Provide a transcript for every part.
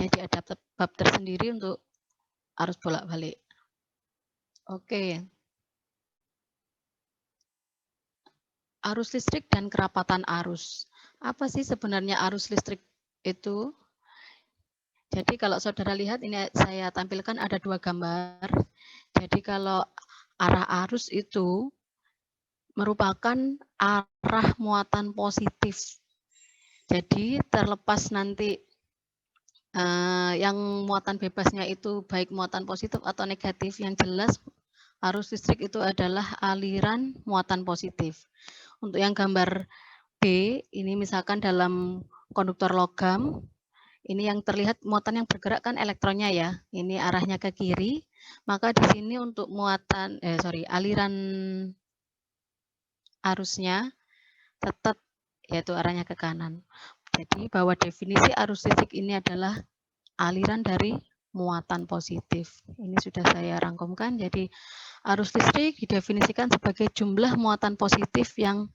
Jadi ada bab tersendiri untuk arus bolak-balik. Oke. Arus listrik dan kerapatan arus. Apa sih sebenarnya arus listrik itu? Jadi kalau saudara lihat ini saya tampilkan ada 2 gambar. Jadi kalau arah arus itu merupakan arah muatan positif. Jadi terlepas nanti yang muatan bebasnya itu baik muatan positif atau negatif, yang jelas arus listrik itu adalah aliran muatan positif. Untuk yang gambar B, ini misalkan dalam konduktor logam, ini yang terlihat muatan yang bergerak kan elektronnya ya, ini arahnya ke kiri, maka di sini untuk muatan, aliran arusnya tetap yaitu arahnya ke kanan. Jadi bahwa definisi arus listrik ini adalah aliran dari muatan positif. Ini sudah saya rangkumkan, jadi arus listrik didefinisikan sebagai jumlah muatan positif yang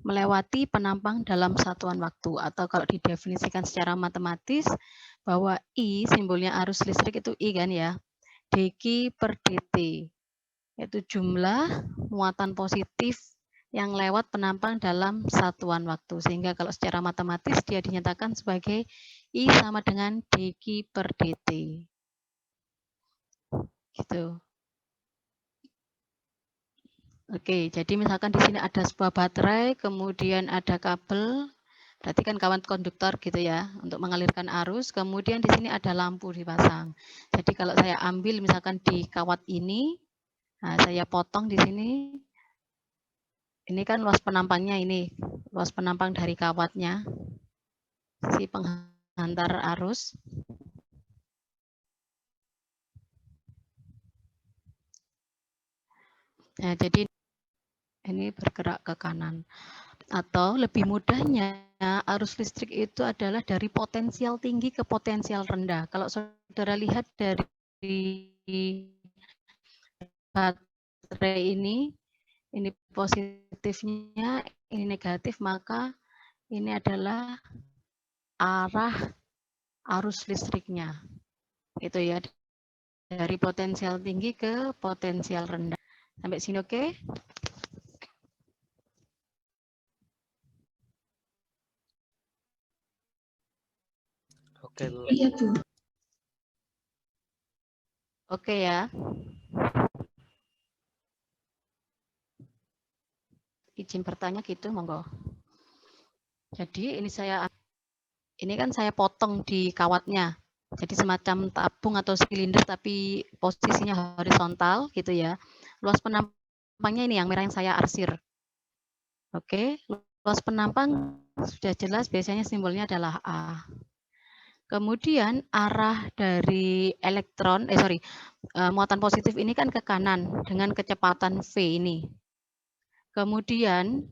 melewati penampang dalam satuan waktu, atau kalau didefinisikan secara matematis bahwa I, simbolnya arus listrik itu I kan ya, dq per dt, yaitu jumlah muatan positif yang lewat penampang dalam satuan waktu, sehingga kalau secara matematis dia dinyatakan sebagai I sama dengan dq per dt. Gitu. Oke, jadi misalkan di sini ada sebuah baterai, kemudian ada kabel, berarti kan kawat konduktor gitu ya, untuk mengalirkan arus, kemudian di sini ada lampu dipasang. Jadi kalau saya ambil misalkan di kawat ini, nah saya potong di sini, ini kan luas penampangnya ini, luas penampang dari kawatnya, si penghantar arus. Nah, jadi ini bergerak ke kanan. Atau lebih mudahnya, arus listrik itu adalah dari potensial tinggi ke potensial rendah. Kalau saudara lihat dari baterai ini positifnya, ini negatif, maka ini adalah arah arus listriknya. Itu ya, dari potensial tinggi ke potensial rendah. Sampai sini oke? Oke, Bu. Iya, Bu. Oke ya. Izin bertanya gitu, monggo. Jadi ini kan saya potong di kawatnya. Jadi semacam tabung atau silinder tapi posisinya horizontal gitu ya. Luas penampangnya ini yang merah yang saya arsir. Oke, luas penampang sudah jelas, biasanya simbolnya adalah A. Kemudian arah dari elektron, muatan positif ini kan ke kanan dengan kecepatan V ini. Kemudian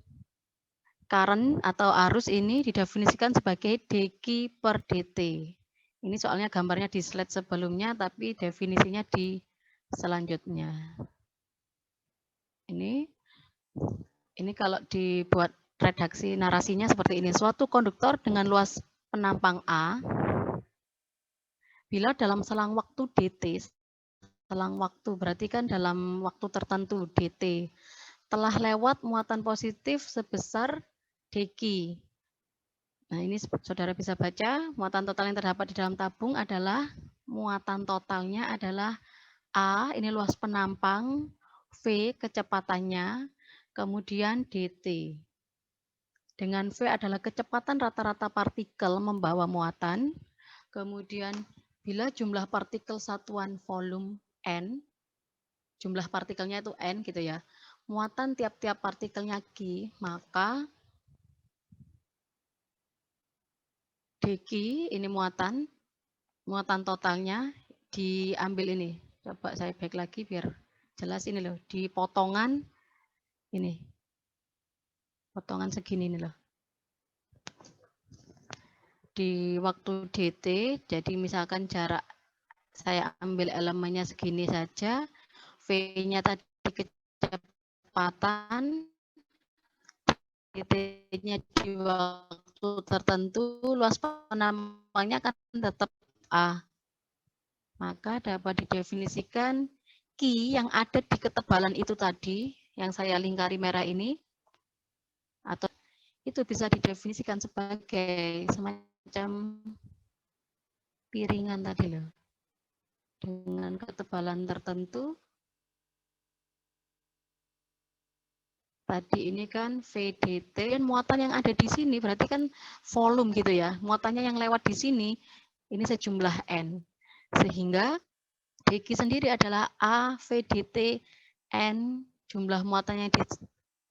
current atau arus ini didefinisikan sebagai dq per dt. Ini soalnya gambarnya di slide sebelumnya, tapi definisinya di selanjutnya. Ini kalau dibuat redaksi narasinya seperti ini. Suatu konduktor dengan luas penampang A, bila dalam selang waktu dt, selang waktu berarti kan dalam waktu tertentu dt, telah lewat muatan positif sebesar dq. Nah, ini saudara bisa baca, muatan total yang terdapat di dalam tabung adalah, muatan totalnya adalah A, ini luas penampang, V, kecepatannya, kemudian dt. Dengan V adalah kecepatan rata-rata partikel membawa muatan, kemudian bila jumlah partikel satuan volume N, jumlah partikelnya itu N gitu ya, muatan tiap-tiap partikelnya G, maka dq ini muatan totalnya diambil ini. Coba saya back lagi biar jelas ini loh, di potongan ini. Potongan segini ini loh. Di waktu dt, jadi misalkan jarak saya ambil elemennya segini saja, V-nya tadi kecepatan, dt-nya di waktu tertentu, luas penampangnya akan tetap A. Maka dapat didefinisikan Q yang ada di ketebalan itu tadi, yang saya lingkari merah ini, atau itu bisa didefinisikan sebagai semacam piringan tadi loh. Dengan ketebalan tertentu. Tadi ini kan VDT, dan muatan yang ada di sini berarti kan volume gitu ya. Muatannya yang lewat di sini, ini sejumlah N. Sehingga dq sendiri adalah A VDT N, jumlah muatannya di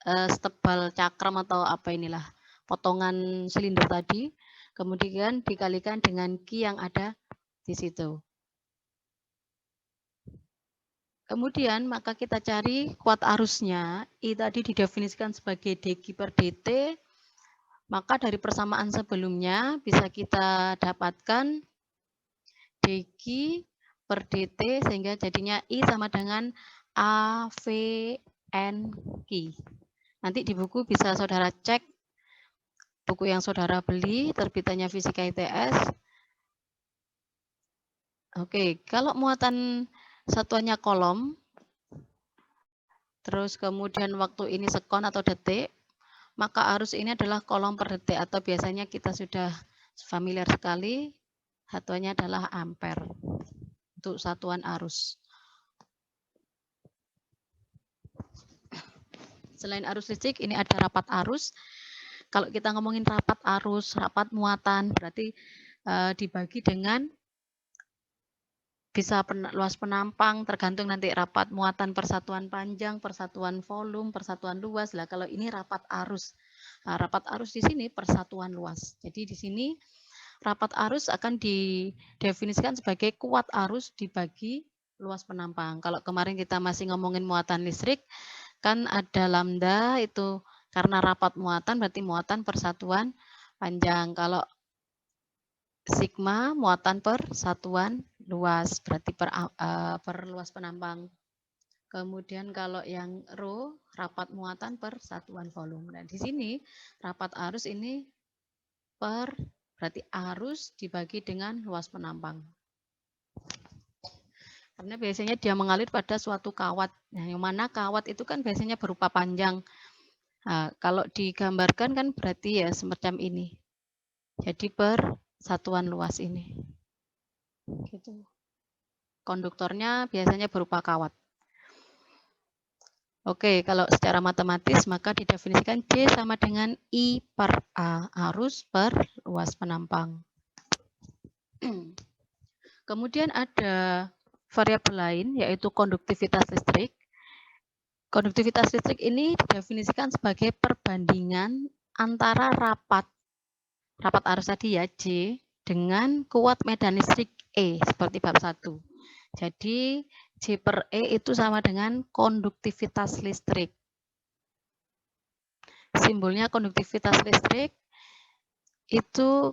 setebal cakram atau apa inilah, potongan silinder tadi. Kemudian dikalikan dengan Q yang ada di situ. Kemudian maka kita cari kuat arusnya, I tadi didefinisikan sebagai dq per dt, maka dari persamaan sebelumnya bisa kita dapatkan dq per dt sehingga jadinya I sama dengan AVNQ. Nanti di buku bisa saudara cek, buku yang saudara beli, terbitannya Fisika ITS. Oke, kalau muatan satuannya kolom, terus kemudian waktu ini sekon atau detik, maka arus ini adalah kolom per detik atau biasanya kita sudah familiar sekali, satuannya adalah ampere untuk satuan arus. Selain arus listrik, ini ada rapat arus. Kalau kita ngomongin rapat arus, rapat muatan, berarti dibagi dengan bisa luas penampang, tergantung nanti rapat muatan persatuan panjang, persatuan volume, persatuan luas. Lah kalau ini rapat arus. Nah, rapat arus di sini persatuan luas. Jadi di sini rapat arus akan didefinisikan sebagai kuat arus dibagi luas penampang. Kalau kemarin kita masih ngomongin muatan listrik, kan ada lambda itu karena rapat muatan berarti muatan persatuan panjang. Kalau sigma muatan per satuan luas berarti per luas penampang. Kemudian kalau yang rho rapat muatan per satuan volume. Nah, di sini rapat arus ini berarti arus dibagi dengan luas penampang. Karena biasanya dia mengalir pada suatu kawat. Nah, yang mana kawat itu kan biasanya berupa panjang. Nah, kalau digambarkan kan berarti ya semacam ini. Jadi per satuan luas ini. Gitu. Konduktornya biasanya berupa kawat. Oke, kalau secara matematis maka didefinisikan C sama dengan I per A, arus per luas penampang. Kemudian ada variabel lain yaitu konduktivitas listrik. Konduktivitas listrik ini didefinisikan sebagai perbandingan antara rapat arus tadi ya J dengan kuat medan listrik E seperti bab 1. Jadi J per E itu sama dengan konduktivitas listrik. Simbolnya konduktivitas listrik itu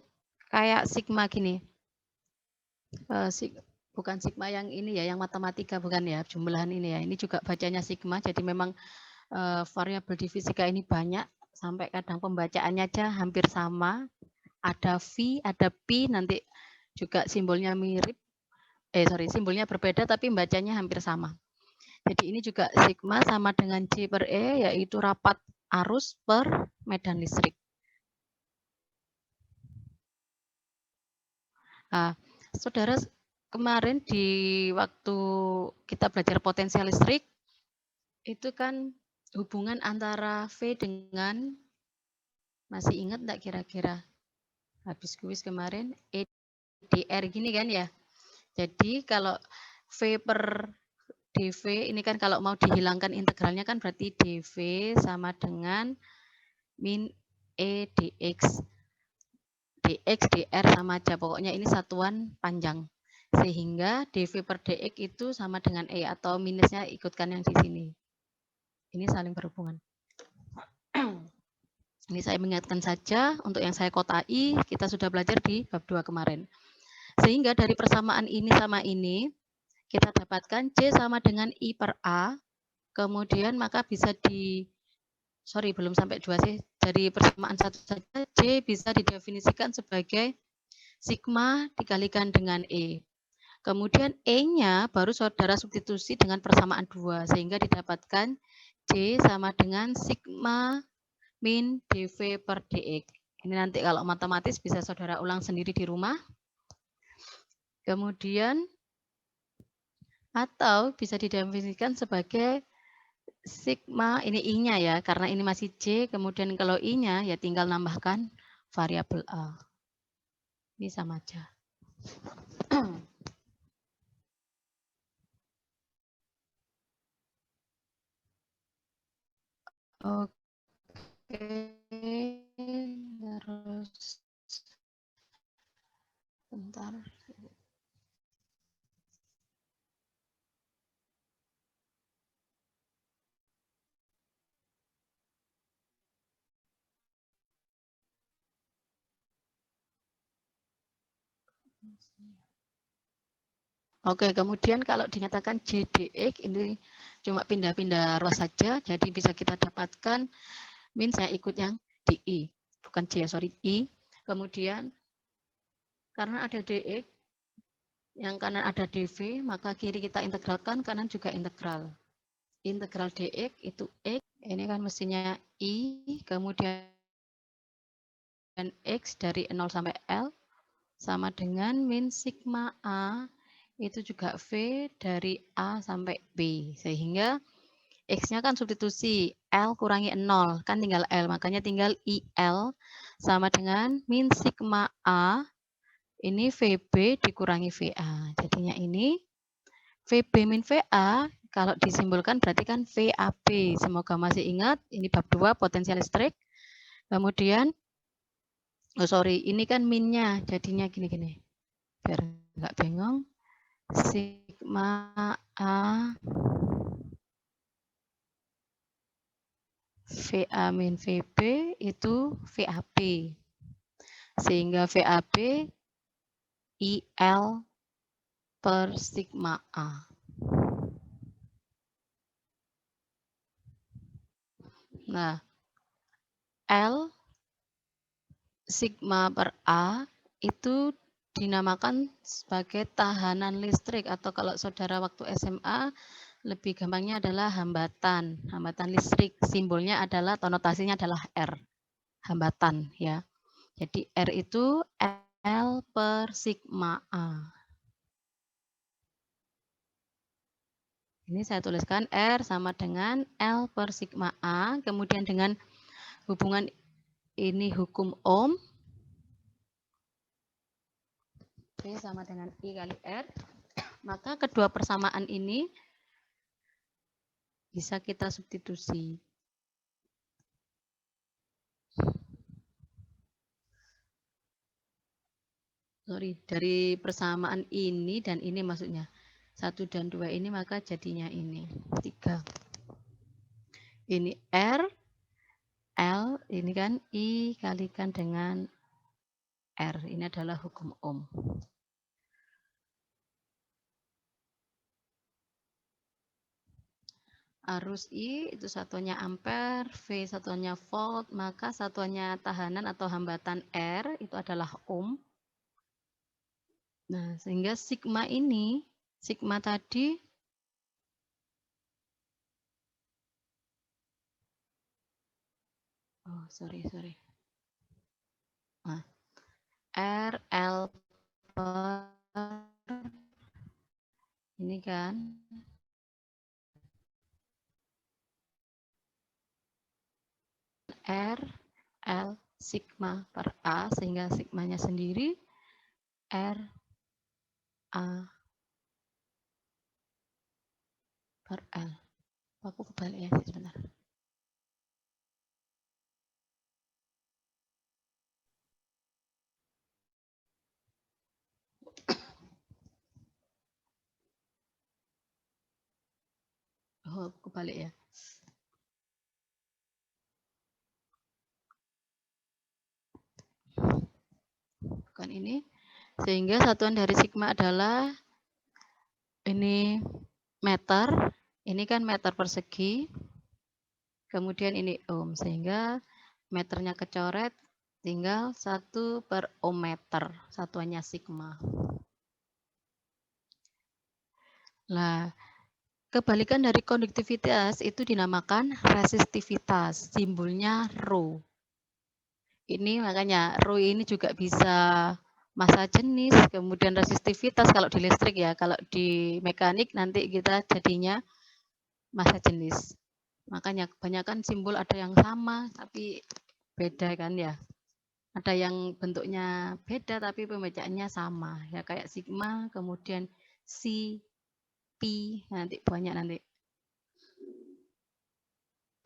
kayak sigma gini. Bukan sigma yang ini ya, yang matematika bukan ya, jumlahan ini ya. Ini juga bacanya sigma, jadi memang variabel di fisika ini banyak, sampai kadang pembacaannya aja hampir sama. Ada V, ada P, nanti juga simbolnya mirip. Simbolnya berbeda tapi bacanya hampir sama. Jadi ini juga sigma sama dengan J per E, yaitu rapat arus per medan listrik. Nah, saudara, kemarin di waktu kita belajar potensial listrik, itu kan hubungan antara V dengan, masih ingat enggak kira-kira? Habis kuis kemarin, EDR gini kan ya. Jadi kalau V per dV, ini kan kalau mau dihilangkan integralnya kan berarti dV sama dengan min E dx. dx, dr sama aja, pokoknya ini satuan panjang. Sehingga dV per dx itu sama dengan E, atau minusnya ikutkan yang di sini. Ini saling berhubungan. Ini saya mengingatkan saja, untuk yang saya kotai, kita sudah belajar di bab 2 kemarin. Sehingga dari persamaan ini sama ini, kita dapatkan C sama dengan I per A, kemudian maka bisa belum sampai 2 sih, dari persamaan satu saja, C bisa didefinisikan sebagai sigma dikalikan dengan E. Kemudian E-nya baru saudara substitusi dengan persamaan 2, sehingga didapatkan J sama dengan sigma min dV per dx. Ini nanti kalau matematis bisa saudara ulang sendiri di rumah. Kemudian, atau bisa didefinisikan sebagai sigma, ini I-nya ya, karena ini masih J, kemudian kalau I-nya ya tinggal nambahkan variabel A. Ini sama aja. Oke, terus bentar. Oke, kemudian kalau dinyatakan JDX ini cuma pindah-pindah ruas saja, jadi bisa kita dapatkan min saya ikut yang di I, bukan J, sorry I. Kemudian karena ada DX, yang kanan ada DV, maka kiri kita integralkan, kanan juga integral. Integral DX itu X, ini kan mestinya I, kemudian X dari 0 sampai L, sama dengan min sigma A, itu juga V dari A sampai B. Sehingga X-nya kan substitusi, L kurangi 0, kan tinggal L, makanya tinggal IL sama dengan min sigma A, ini VB dikurangi VA. Jadinya ini VB min VA, kalau disimbolkan berarti kan VAB. Semoga masih ingat, ini bab 2 potensial listrik. Kemudian, ini kan minnya, jadinya gini-gini. Biar nggak bingung. Sigma A VA min VB itu VAB. Sehingga VAB IL per sigma A. Nah, L sigma per A itu dinamakan sebagai tahanan listrik, atau kalau saudara waktu SMA lebih gampangnya adalah hambatan listrik. Simbolnya adalah, atau notasinya adalah R, hambatan ya. Jadi R itu L per sigma A. Ini saya tuliskan R sama dengan L per sigma A, kemudian dengan hubungan ini hukum Ohm, V sama dengan I kali R, maka kedua persamaan ini bisa kita substitusi. Dari persamaan ini dan ini maksudnya 1 dan 2 ini, maka jadinya ini 3. Ini R, L, ini kan I kalikan dengan R. Ini adalah hukum Ohm. Arus I itu satuannya ampere, V satuannya volt, maka satuannya tahanan atau hambatan R itu adalah Ohm. Nah, sehingga sigma ini, sigma tadi Nah, R, L per ini kan R, L sigma per A, sehingga sigmanya sendiri R A per L. Aku kebalik ya sebentar. Oh, aku kebalik ya. Bukan ini. Sehingga satuan dari sigma adalah ini meter, ini kan meter persegi, kemudian ini ohm, sehingga meternya kecoret, tinggal 1/ohm meter, satuannya sigma. Nah, kebalikan dari konduktivitas itu dinamakan resistivitas, simbolnya Rho. Ini makanya Rho ini juga bisa massa jenis, kemudian resistivitas kalau di listrik ya, kalau di mekanik nanti kita jadinya massa jenis. Makanya kebanyakan simbol ada yang sama tapi beda kan ya. Ada yang bentuknya beda tapi pembacaannya sama ya, kayak sigma, kemudian C, P, nanti banyak nanti.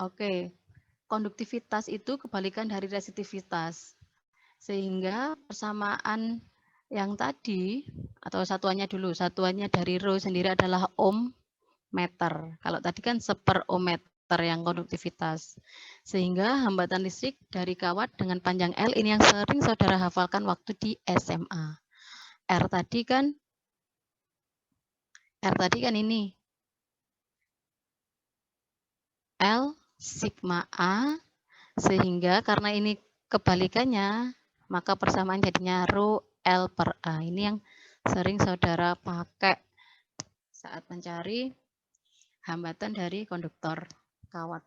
Oke, konduktivitas itu kebalikan dari resistivitas. Sehingga persamaan yang tadi, atau satuannya dulu, satuannya dari Rho sendiri adalah ohm meter. Kalau tadi kan 1/ohm meter yang konduktivitas. Sehingga hambatan listrik dari kawat dengan panjang L ini yang sering saudara hafalkan waktu di SMA. R tadi kan ini. L sigma A, sehingga karena ini kebalikannya, maka persamaan jadinya Rho L per A. Ini yang sering saudara pakai saat mencari hambatan dari konduktor kawat.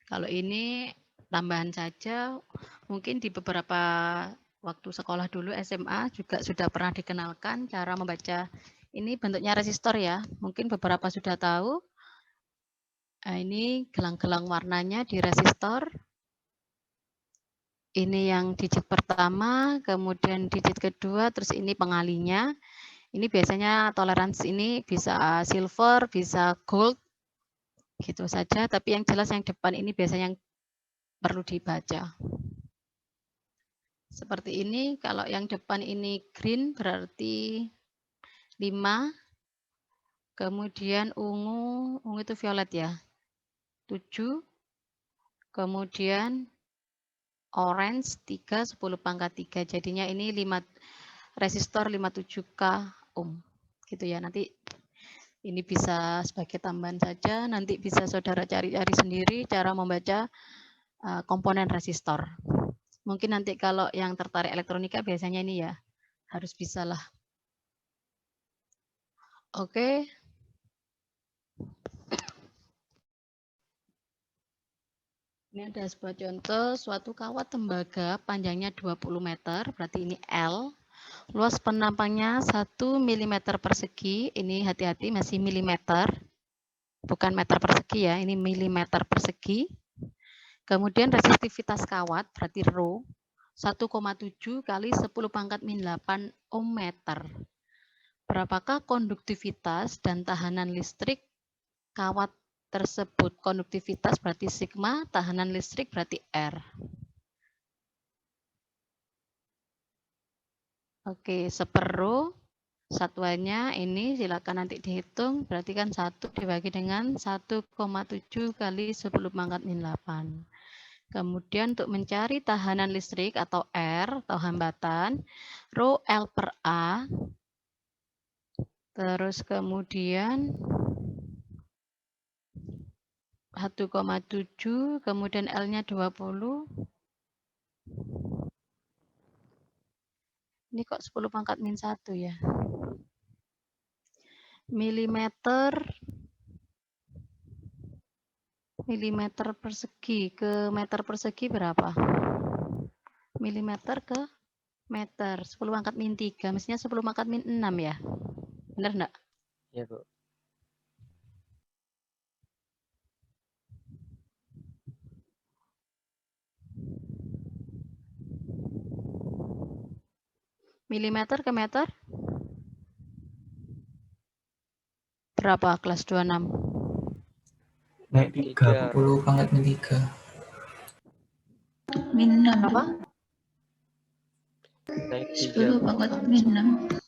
Kalau ini tambahan saja, mungkin di beberapa waktu sekolah dulu SMA juga sudah pernah dikenalkan cara membaca. Ini bentuknya resistor ya, mungkin beberapa sudah tahu. Nah, ini gelang-gelang warnanya di resistor. Ini yang digit pertama, kemudian digit kedua, terus ini pengalinya. Ini biasanya toleransi ini bisa silver, bisa gold, gitu saja. Tapi yang jelas yang depan ini biasanya yang perlu dibaca. Seperti ini, kalau yang depan ini green berarti 5, kemudian ungu itu violet ya, 7, kemudian orange 3, 10⁻3. Jadinya ini 5 resistor 57K ohm. Gitu ya. Nanti ini bisa sebagai tambahan saja, nanti bisa saudara cari-cari sendiri cara membaca komponen resistor. Mungkin nanti kalau yang tertarik elektronika biasanya ini ya, harus bisa lah. Oke. Ini ada sebuah contoh, suatu kawat tembaga panjangnya 20 meter, berarti ini L. Luas penampangnya 1 mm persegi, ini hati-hati masih milimeter, bukan meter persegi ya, ini milimeter persegi. Kemudian resistivitas kawat, berarti Rho, 1,7 kali 10⁻8 ohm meter. Berapakah konduktivitas dan tahanan listrik kawat tersebut? Konduktivitas berarti sigma, tahanan listrik berarti R. Oke, 1/Rho, satuannya ini silakan nanti dihitung, berarti kan 1 dibagi dengan 1,7 kali 10⁻8. Kemudian untuk mencari tahanan listrik atau R atau hambatan, Rho L per A, terus kemudian 1,7, kemudian L-nya 20. Ini kok 10⁻⁻1 ya? Milimeter persegi ke meter persegi berapa? Milimeter ke meter, 10⁻3, mestinya 10⁻6 ya? Benar enggak? Iya, Bu. Milimeter ke meter? Berapa kelas 26? Naik 30⁻3. Min 6. Berapa? Naik 10⁻6.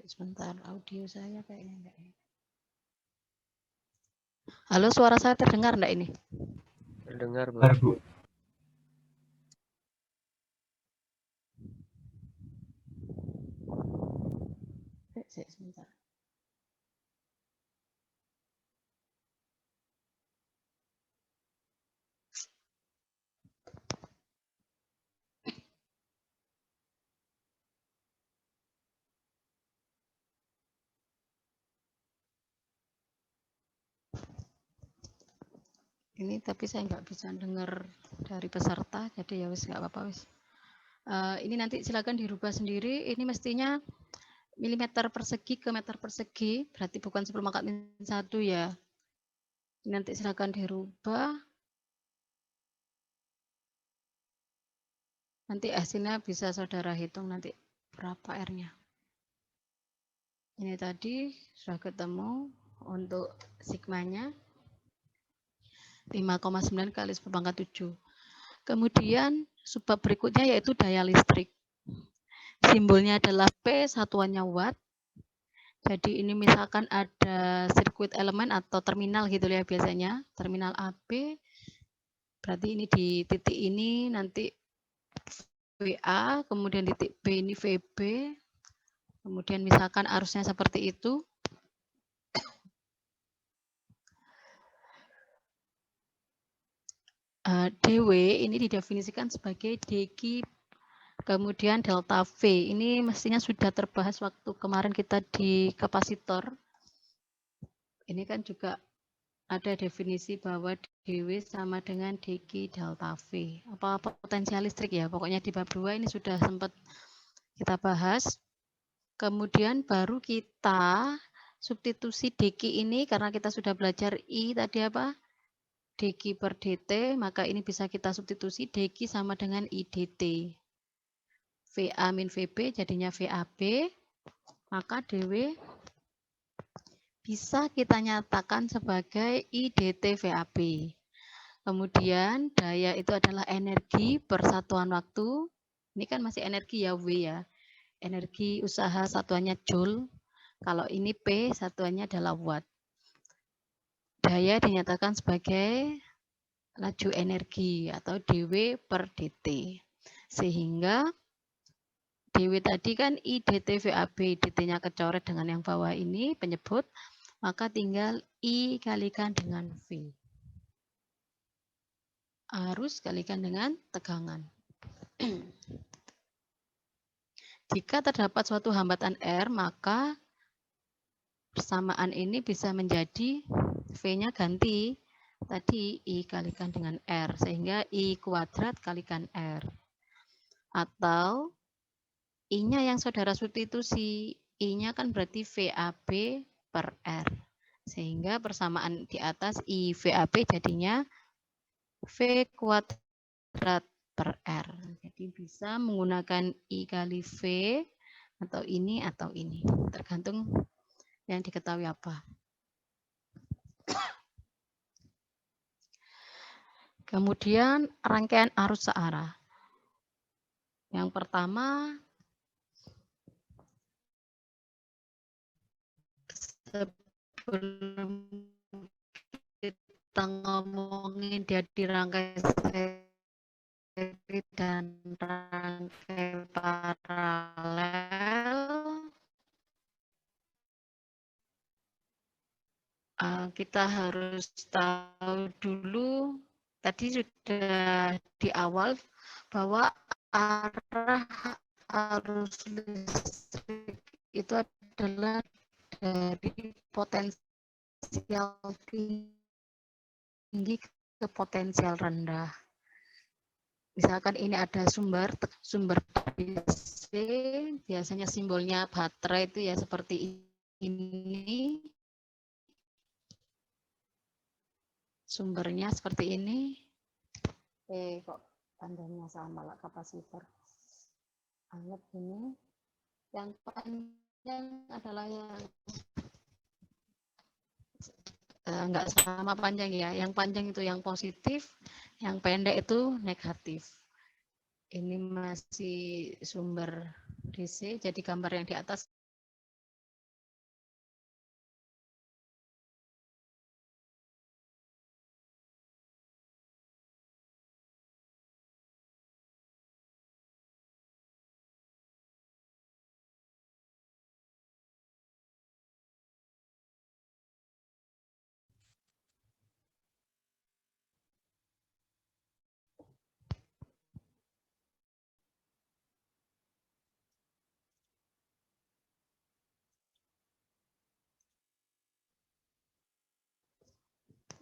Sebentar, audio saya kayaknya enggak ya. Halo, suara saya terdengar enggak ini? Terdengar, Bu. Bu. Sebentar. Ini tapi saya nggak bisa dengar dari peserta, jadi ya wis nggak apa-apa wis. Ini nanti silakan dirubah sendiri. Ini mestinya milimeter persegi ke meter persegi, berarti bukan 10⁻⁻1 ya. Ini nanti silakan dirubah. Nanti hasilnya bisa saudara hitung nanti berapa R-nya. Ini tadi sudah ketemu untuk sigmanya 5,9 kali 10⁻⁷. Kemudian subbab berikutnya yaitu daya listrik. Simbolnya adalah P, satuannya watt. Jadi ini misalkan ada sirkuit elemen atau terminal gitu ya biasanya. Terminal AB, berarti ini di titik ini nanti VA, kemudian titik B ini VB. Kemudian misalkan arusnya seperti itu. DW ini didefinisikan sebagai degi kemudian delta V. Ini mestinya sudah terbahas waktu kemarin kita di kapasitor. Ini kan juga ada definisi bahwa DW sama dengan degi delta V. Apa potensial listrik ya, pokoknya di bab 2 ini sudah sempat kita bahas. Kemudian baru kita substitusi degi ini karena kita sudah belajar I tadi apa? Degi per dt, maka ini bisa kita substitusi degi sama dengan I dt. VA min VB jadinya VAB, maka DW bisa kita nyatakan sebagai I dt VAB. Kemudian daya itu adalah energi per satuan waktu. Ini kan masih energi ya, W ya. Energi usaha satuannya Joule. Kalau ini P satuannya adalah watt. Daya dinyatakan sebagai laju energi atau dW per dt. Sehingga dW tadi kan I dt VAB, dt-nya kecoret dengan yang bawah ini penyebut, maka tinggal I kalikan dengan V. Arus kalikan dengan tegangan. Jika terdapat suatu hambatan R, maka persamaan ini bisa menjadi V-nya ganti tadi I kalikan dengan R, sehingga I kuadrat kalikan R. Atau I-nya yang saudara substitusi, I-nya kan berarti VAB per R. Sehingga persamaan di atas I VAB jadinya V kuadrat per R. Jadi bisa menggunakan I kali V atau ini, tergantung yang diketahui apa. Kemudian rangkaian arus searah. Yang pertama, sebelum kita ngomongin dia dirangkai seri dan rangkai paralel, kita harus tahu dulu, tadi sudah di awal, bahwa arah arus listrik itu adalah dari potensial tinggi ke potensial rendah. Misalkan ini ada sumber DC, biasanya simbolnya baterai itu ya seperti ini. Sumbernya seperti ini. Kok tandanya sama lah kapasitor. Anggap ini. Yang panjang adalah yang enggak sama panjang ya. Yang panjang itu yang positif, yang pendek itu negatif. Ini masih sumber DC, jadi gambar yang di atas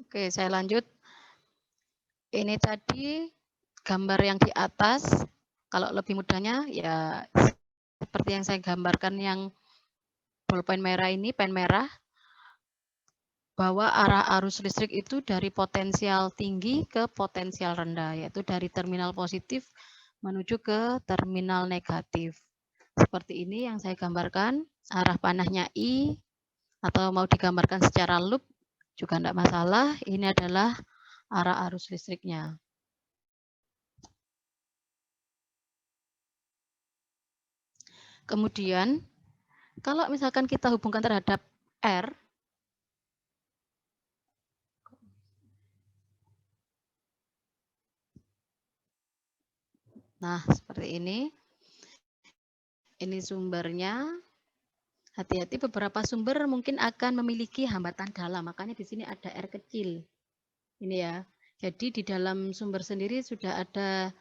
Oke, saya lanjut. Ini tadi gambar yang di atas, kalau lebih mudahnya ya seperti yang saya gambarkan yang bolpen merah ini, pen merah, bahwa arah arus listrik itu dari potensial tinggi ke potensial rendah, yaitu dari terminal positif menuju ke terminal negatif. Seperti ini yang saya gambarkan, arah panahnya I, atau mau digambarkan secara loop juga tidak masalah, ini adalah arah arus listriknya. Kemudian, kalau misalkan kita hubungkan terhadap R, nah seperti ini sumbernya. Hati-hati, beberapa sumber mungkin akan memiliki hambatan dalam, makanya di sini ada R kecil. Ini ya. Jadi di dalam sumber sendiri sudah ada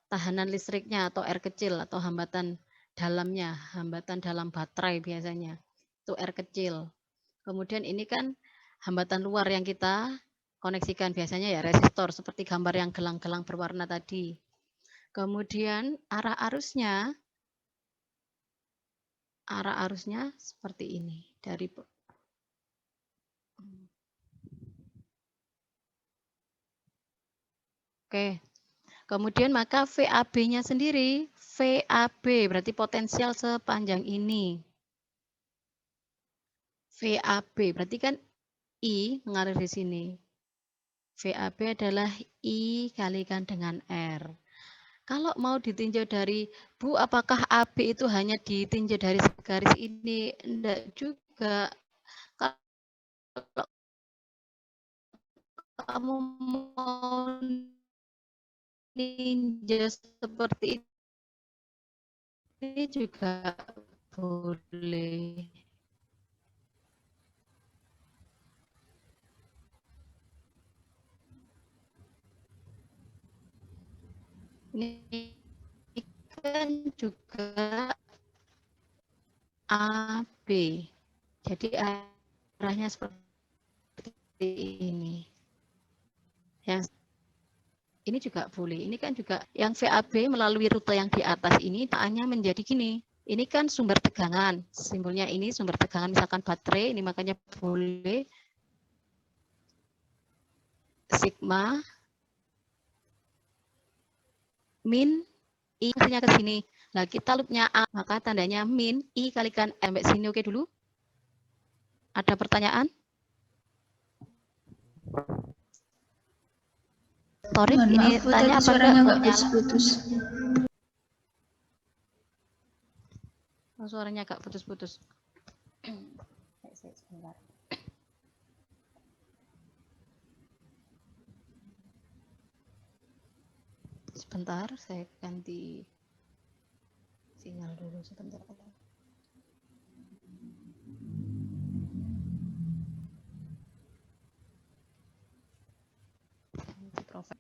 tahanan listriknya atau R kecil atau hambatan dalamnya, hambatan dalam baterai biasanya. Itu R kecil. Kemudian ini kan hambatan luar yang kita koneksikan biasanya ya resistor seperti gambar yang gelang-gelang berwarna tadi. Kemudian arah arusnya seperti ini dari Oke. Kemudian maka VAB-nya sendiri, VAB berarti potensial sepanjang ini. VAB berarti kan I mengalir di sini. VAB adalah I kalikan dengan R. Kalau mau ditinjau dari, Bu, apakah AB itu hanya ditinjau dari garis ini? Enggak juga. Kalau kamu mau ninja seperti ini juga boleh. Ini kan juga AB. Jadi arahnya seperti ini. Yang ini juga boleh. Ini kan juga yang VAB melalui rute yang di atas ini taannya menjadi gini. Ini kan sumber tegangan. Simbolnya ini sumber tegangan misalkan baterai, ini makanya boleh sigma min I hasilnya ke sini. Nah, kita loopnya A, maka tandanya min I kalikan M. Sampai sini oke dulu? Ada pertanyaan? Sorry, ini maaf, tanya apa suaranya enggak? nggak putus-putus. Oh, suaranya agak putus-putus. Sebentar. Sebentar, saya ganti sinyal dulu sebentar. Profil.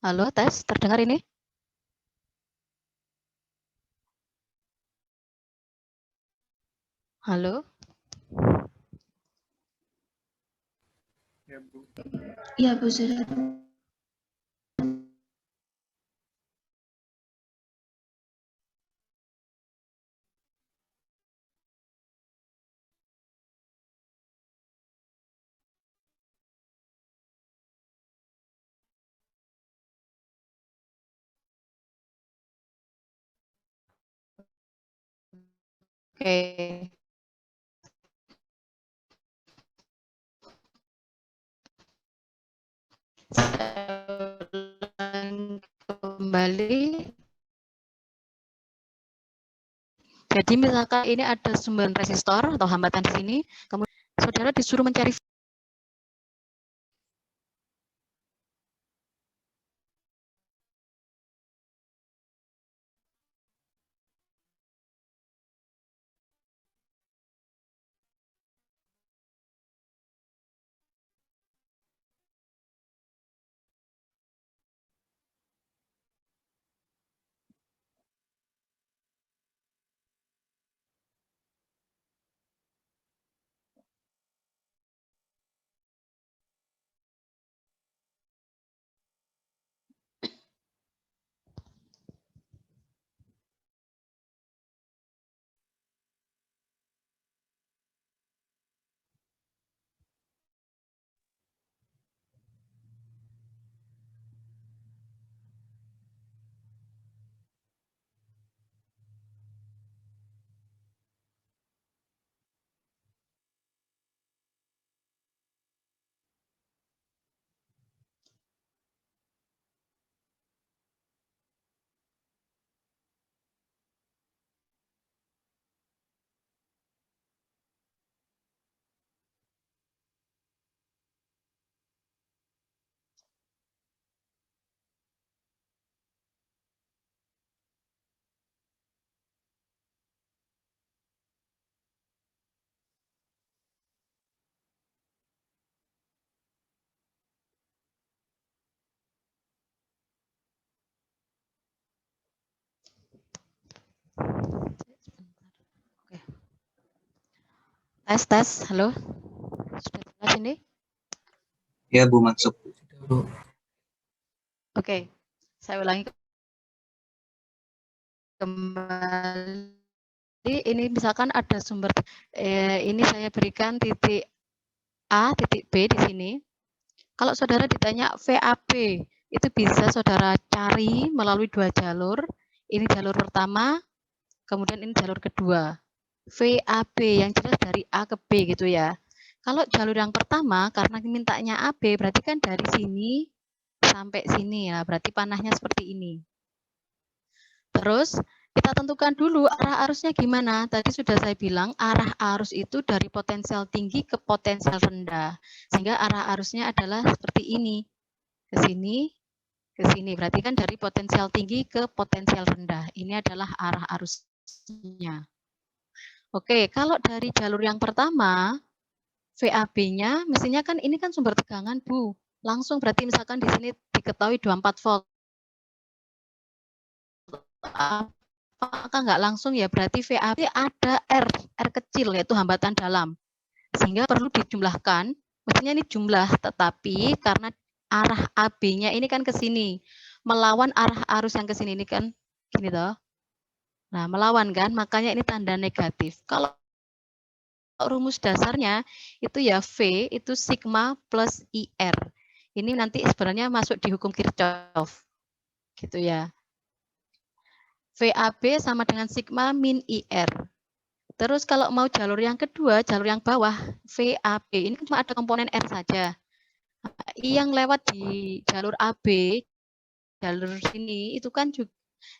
Halo, tes, terdengar ini? Halo? Ya, Bu. Iya, Bu, sudah. Oke. Kembali Jadi misalkan ini ada sumber resistor atau hambatan di sini, kemudian saudara disuruh mencari tes, halo, sudah jelas ini? Ya, Bu, masuk. Oke, saya ulangi kembali. Ini misalkan ada sumber, ini saya berikan titik A, titik B di sini. Kalau saudara ditanya VAB, itu bisa saudara cari melalui dua jalur. Ini jalur pertama, kemudian ini jalur kedua. VAB yang jelas dari A ke B gitu ya. Kalau jalur yang pertama, karena mintanya AB, berarti kan dari sini sampai sini ya, berarti panahnya seperti ini. Terus kita tentukan dulu arah arusnya gimana. Tadi sudah saya bilang arah arus itu dari potensial tinggi ke potensial rendah. Sehingga arah arusnya adalah seperti ini. Ke sini, ke sini. Berarti kan dari potensial tinggi ke potensial rendah. Ini adalah arah arusnya. Oke, kalau dari jalur yang pertama, VAB-nya mestinya kan ini kan sumber tegangan, Bu. Langsung berarti misalkan di sini diketahui 24 volt. Apakah nggak langsung ya, berarti VAB ada R kecil, yaitu hambatan dalam. Sehingga perlu dijumlahkan, mestinya ini jumlah, tetapi karena arah AB-nya ini kan ke sini, melawan arah arus yang ke sini, ini kan gini toh. Nah, melawan kan, makanya ini tanda negatif. Kalau rumus dasarnya itu ya V itu sigma plus IR. Ini nanti sebenarnya masuk di hukum Kirchhoff. Gitu ya. VAB sama dengan sigma min IR. Terus kalau mau jalur yang kedua, jalur yang bawah, VAB, ini cuma ada komponen R saja. Yang lewat di jalur AB, jalur sini, itu kan juga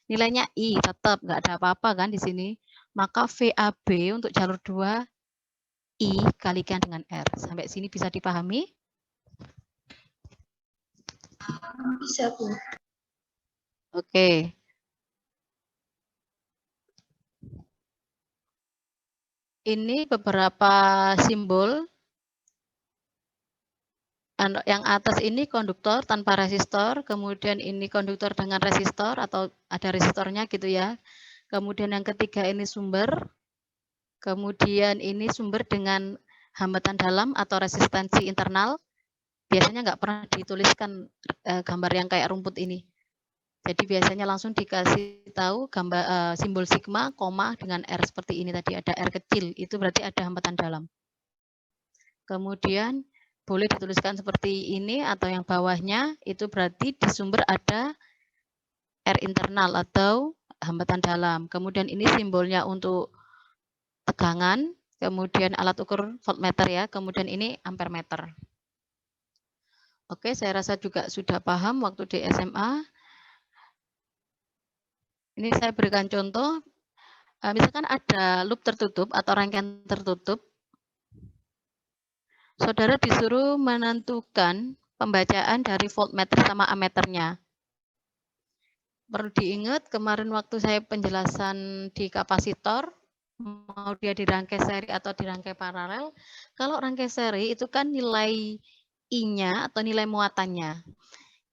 nilainya I, tetap nggak ada apa-apa kan di sini. Maka VAB untuk jalur 2, I kalikan dengan R. Sampai sini bisa dipahami? Bisa, Bu. Oke. Ini beberapa simbol. Yang atas ini konduktor tanpa resistor, kemudian ini konduktor dengan resistor atau ada resistornya gitu ya. Kemudian yang ketiga ini sumber, kemudian ini sumber dengan hambatan dalam atau resistansi internal. Biasanya nggak pernah dituliskan gambar yang kayak rumput ini. Jadi biasanya langsung dikasih tahu gambar simbol sigma, koma dengan R seperti ini tadi, ada R kecil, itu berarti ada hambatan dalam. Kemudian boleh dituliskan seperti ini atau yang bawahnya, itu berarti di sumber ada R internal atau hambatan dalam. Kemudian ini simbolnya untuk tegangan, kemudian alat ukur voltmeter ya, kemudian ini ampermeter. Oke, saya rasa juga sudah paham waktu di SMA. Ini saya berikan contoh, misalkan ada loop tertutup atau rangkaian tertutup, saudara disuruh menentukan pembacaan dari voltmeter sama ammeternya. Perlu diingat kemarin waktu saya penjelasan di kapasitor, mau dia dirangkai seri atau dirangkai paralel, kalau rangkai seri itu kan nilai I-nya atau nilai muatannya,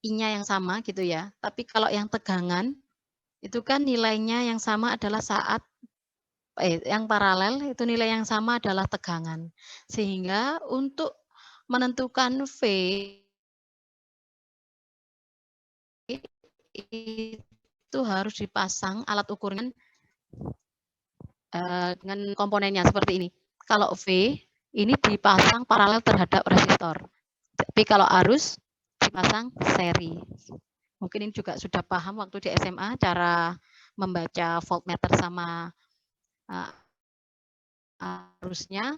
I-nya yang sama gitu ya. Tapi kalau yang tegangan, itu kan nilainya yang sama adalah saat, yang paralel itu nilai yang sama adalah tegangan. Sehingga untuk menentukan V itu harus dipasang alat ukurnya dengan komponennya seperti ini. Kalau V ini dipasang paralel terhadap resistor. Tapi kalau arus dipasang seri. Mungkin ini juga sudah paham waktu di SMA cara membaca voltmeter sama arusnya.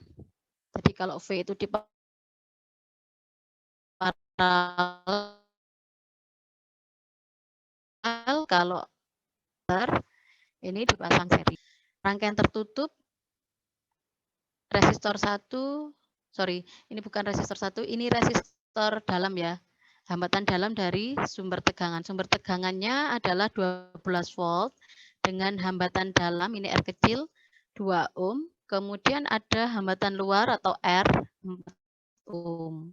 Jadi kalau V itu di paralel, kalau ini dipasang seri. Rangkaian tertutup resistor 1, sorry, ini bukan resistor 1, ini resistor dalam ya. Hambatan dalam dari sumber tegangan. Sumber tegangannya adalah 12 volt dengan hambatan dalam, ini R kecil, 2 ohm. Kemudian ada hambatan luar atau R, 4 ohm.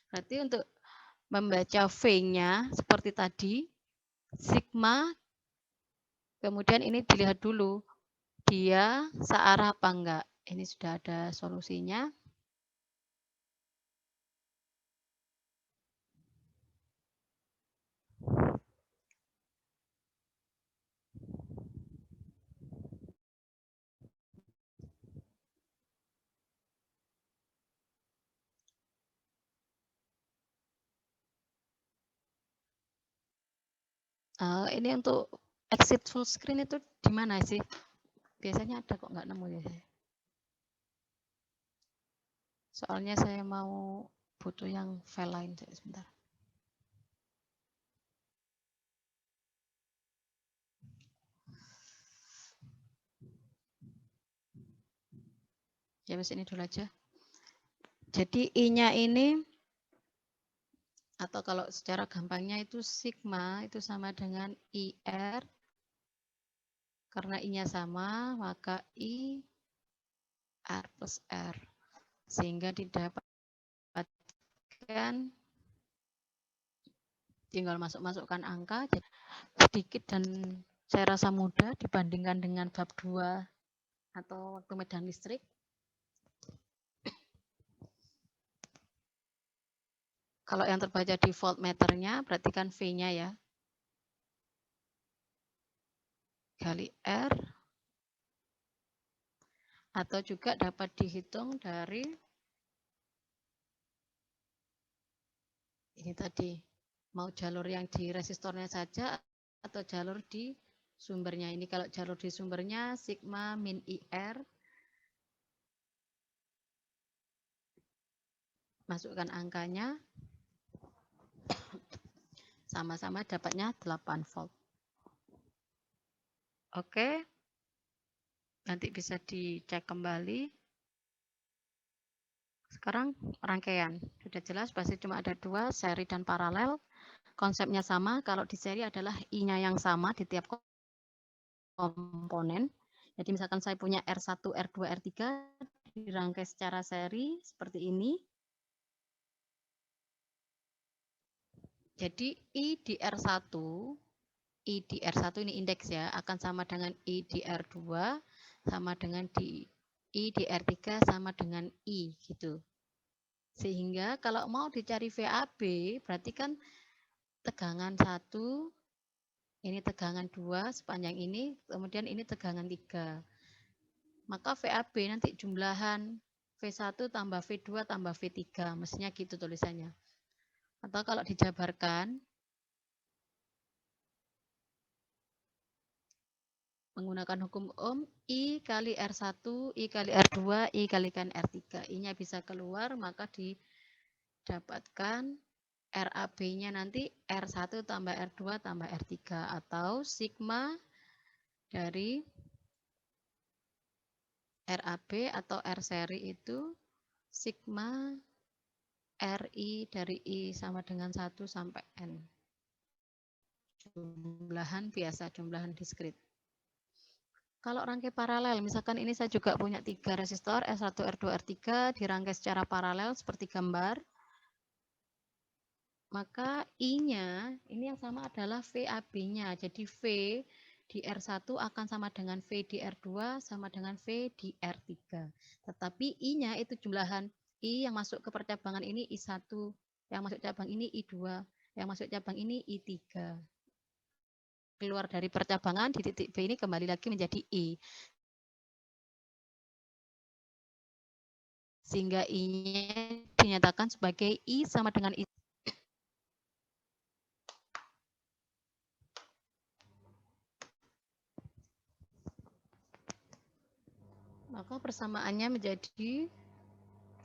Berarti untuk membaca V-nya seperti tadi, sigma, kemudian ini dilihat dulu, dia searah apa enggak. Ini sudah ada solusinya. Ini untuk exit full screen itu di mana sih? Biasanya ada kok nggak nemu ya. Soalnya saya mau butuh yang file lain sebentar. Ya wes ini dulu aja. Jadi I-nya ini atau kalau secara gampangnya itu sigma itu sama dengan IR. Karena I-nya sama, maka I R plus R. Sehingga didapatkan tinggal masukkan angka sedikit dan saya rasa mudah dibandingkan dengan bab 2 atau waktu medan listrik. Kalau yang terbaca di voltmeternya, perhatikan V-nya ya. Kali R. Atau juga dapat dihitung dari ini tadi. Mau jalur yang di resistornya saja atau jalur di sumbernya. Ini kalau jalur di sumbernya sigma min IR. Masukkan angkanya. Sama-sama dapatnya 8 volt. Oke. Nanti bisa dicek kembali. Sekarang rangkaian. Sudah jelas pasti cuma ada 2, seri dan paralel. Konsepnya sama. Kalau di seri adalah I-nya yang sama di tiap komponen. Jadi misalkan saya punya R1, R2, R3 dirangkai secara seri seperti ini. Jadi I di R1, I di R1 ini indeks ya, akan sama dengan I di R2, sama dengan I di R3 sama dengan I gitu. Sehingga kalau mau dicari VAB, berarti kan tegangan 1, ini tegangan 2 sepanjang ini, kemudian ini tegangan 3. Maka VAB nanti jumlahan V1 tambah V2 tambah V3, mestinya gitu tulisannya. Atau kalau dijabarkan, menggunakan hukum Ohm, I kali R1, I kali R2, I kalikan R3. I-nya bisa keluar, maka didapatkan RAB-nya nanti R1 tambah R2 tambah R3. Atau sigma dari RAB atau R seri itu sigma RI dari I sama dengan 1 sampai N. Jumlahan biasa, jumlahan diskrit. Kalau rangkai paralel, misalkan ini saya juga punya 3 resistor R1, R2, R3 dirangkai secara paralel seperti gambar. Maka I-nya, ini yang sama adalah VAB-nya. Jadi V di R1 akan sama dengan V di R2 sama dengan V di R3. Tetapi I-nya itu jumlahan I yang masuk ke percabangan ini I1, yang masuk cabang ini I2, yang masuk cabang ini I3. Keluar dari percabangan di titik B ini kembali lagi menjadi I. Sehingga I-nya dinyatakan sebagai I sama dengan I. Maka persamaannya menjadi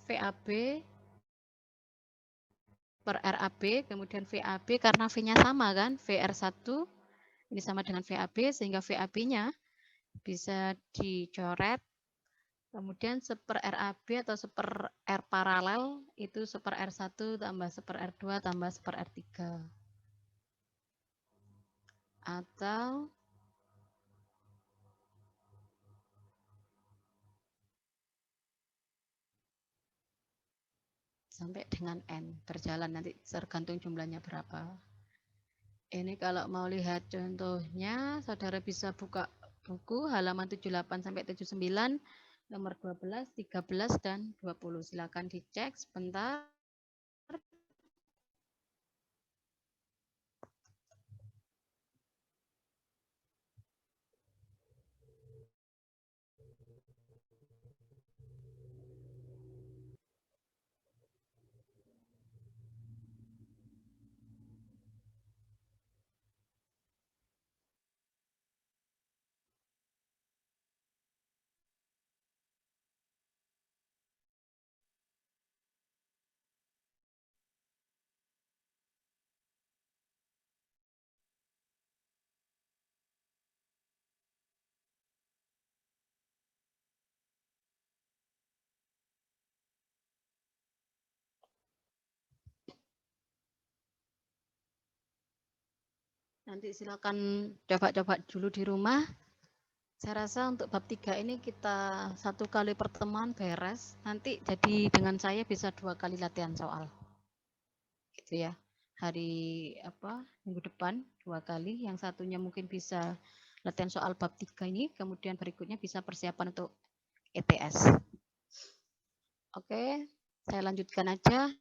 VAB per RAB, kemudian VAB karena V-nya sama kan, VR1 ini sama dengan VAB, sehingga VAB-nya bisa dicoret, kemudian seper RAB atau seper R paralel, itu seper R1 tambah seper R2 tambah seper R3. Atau sampai dengan N, berjalan nanti tergantung jumlahnya berapa. Ini kalau mau lihat contohnya, saudara bisa buka buku halaman 78 sampai 79, nomor 12, 13, dan 20. Silakan dicek sebentar. Nanti silakan coba-coba dulu di rumah. Saya rasa untuk bab 3 ini kita 1 kali pertemuan beres. Nanti jadi dengan saya bisa 2 kali latihan soal. Gitu ya. Hari minggu depan 2 kali. Yang satunya mungkin bisa latihan soal bab 3 ini. Kemudian berikutnya bisa persiapan untuk ETS. Oke, saya lanjutkan aja.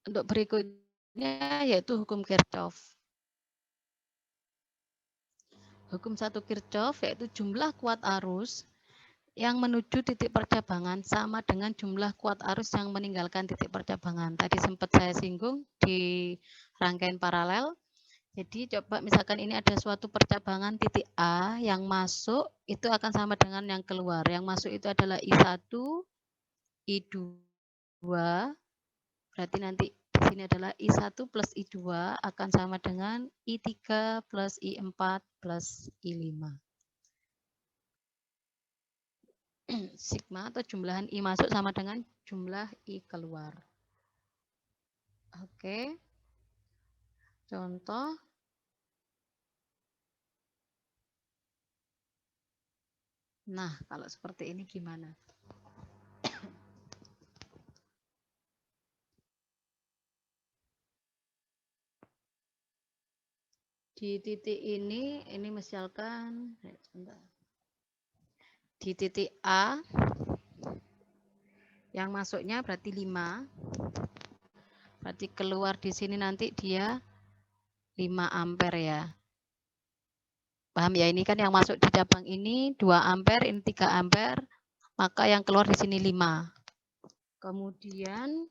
Untuk berikutnya yaitu hukum Kirchhoff. Hukum 1 Kirchhoff yaitu jumlah kuat arus yang menuju titik percabangan sama dengan jumlah kuat arus yang meninggalkan titik percabangan. Tadi sempat saya singgung di rangkaian paralel. Jadi coba misalkan ini ada suatu percabangan titik A yang masuk itu akan sama dengan yang keluar. Yang masuk itu adalah I1, I2, berarti nanti di sini adalah I1 plus I2 akan sama dengan I3 plus I4 plus I5. Sigma atau jumlahan I masuk sama dengan jumlah I keluar. Oke. Contoh. Nah, kalau seperti ini gimana? Di titik ini misalkan di titik A yang masuknya berarti 5. Berarti keluar di sini nanti dia 5 ampere ya. Paham ya, ini kan yang masuk di cabang ini 2 ampere, ini 3 ampere, maka yang keluar di sini 5. Kemudian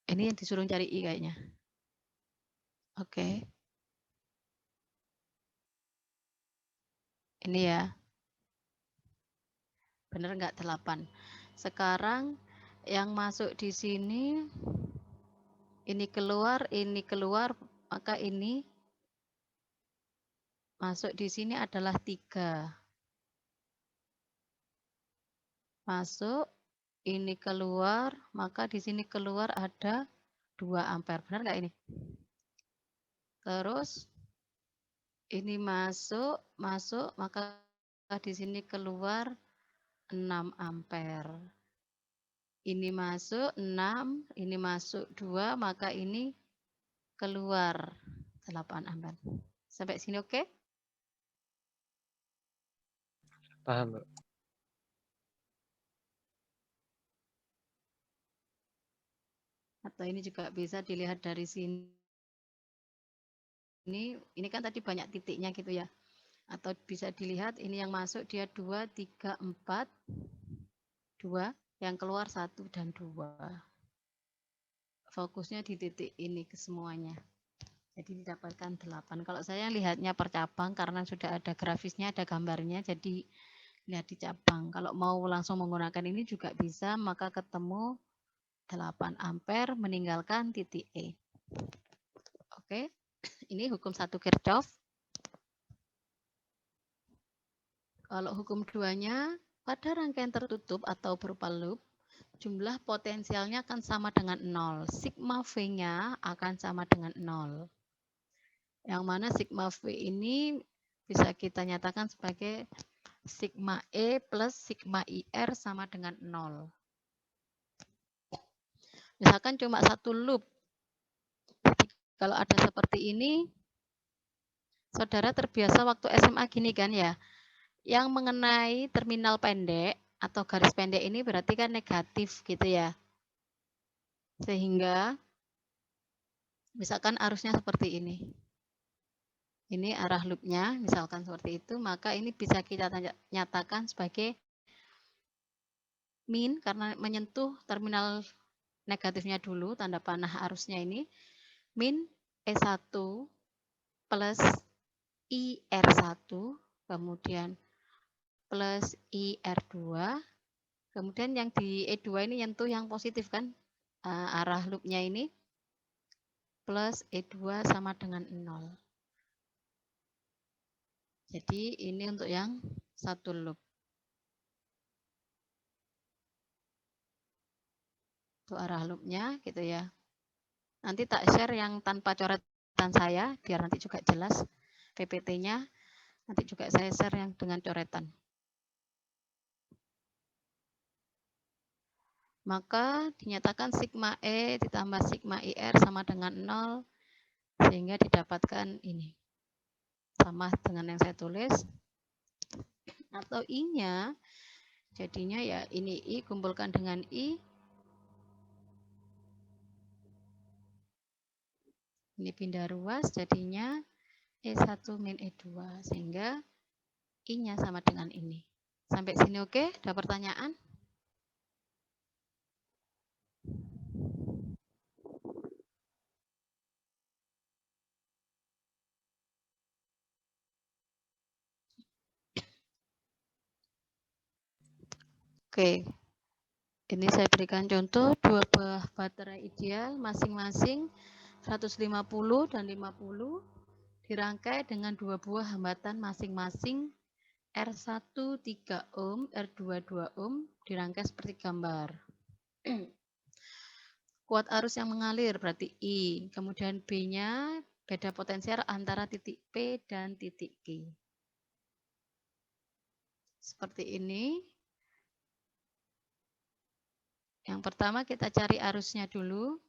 ini yang disuruh cari I kayaknya. Oke. Ini ya. Benar enggak 8. Sekarang yang masuk di sini ini keluar maka ini masuk di sini adalah 3. Masuk, ini keluar, maka di sini keluar ada 2 ampere. Benar nggak ini? Terus ini masuk, maka di sini keluar 6 ampere. Ini masuk 6, ini masuk 2, maka ini keluar 8 ampere. Sampai sini oke? Paham, Bu. Atau ini juga bisa dilihat dari sini. Ini kan tadi banyak titiknya gitu ya. Atau bisa dilihat ini yang masuk dia 2, 3, 4, 2, yang keluar 1 dan 2. Fokusnya di titik ini ke semuanya. Jadi didapatkan 8. Kalau saya lihatnya per cabang karena sudah ada grafisnya, ada gambarnya, jadi lihat di cabang. Kalau mau langsung menggunakan ini juga bisa, maka ketemu 8 ampere meninggalkan titik E. Oke, ini hukum 1 Kirchhoff. Kalau hukum 2-nya, pada rangkaian tertutup atau berupa loop, jumlah potensialnya akan sama dengan 0. Sigma V-nya akan sama dengan 0. Yang mana sigma V ini bisa kita nyatakan sebagai sigma E plus sigma IR sama dengan 0. Misalkan cuma 1 loop. Kalau ada seperti ini, saudara terbiasa waktu SMA gini kan ya, yang mengenai terminal pendek atau garis pendek ini berarti kan negatif gitu ya. Sehingga misalkan arusnya seperti ini. Ini arah loopnya, misalkan seperti itu, maka ini bisa kita nyatakan sebagai min karena menyentuh terminal negatifnya dulu, tanda panah arusnya ini, min E1 plus IR1, kemudian plus IR2, kemudian yang di E2 ini nyentuh yang positif kan, arah loopnya ini, plus E2 sama dengan 0. Jadi ini untuk yang 1 loop. Itu arah loopnya gitu ya. Nanti tak share yang tanpa coretan saya, biar nanti juga jelas PPT-nya. Nanti juga saya share yang dengan coretan. Maka dinyatakan sigma E ditambah sigma IR sama dengan 0, sehingga didapatkan ini. Sama dengan yang saya tulis. Atau I-nya, jadinya ya ini I kumpulkan dengan I. Ini pindah ruas, jadinya E1 min E2, sehingga I-nya sama dengan ini. Sampai sini oke? Ada pertanyaan? Oke, ini saya berikan contoh 2 buah baterai ideal masing-masing 150 dan 50 dirangkai dengan 2 buah hambatan masing-masing R1 3 ohm, R2 2 ohm dirangkai seperti gambar. Kuat arus yang mengalir berarti I, kemudian B-nya beda potensial antara titik P dan titik Q. Seperti ini. Yang pertama kita cari arusnya dulu.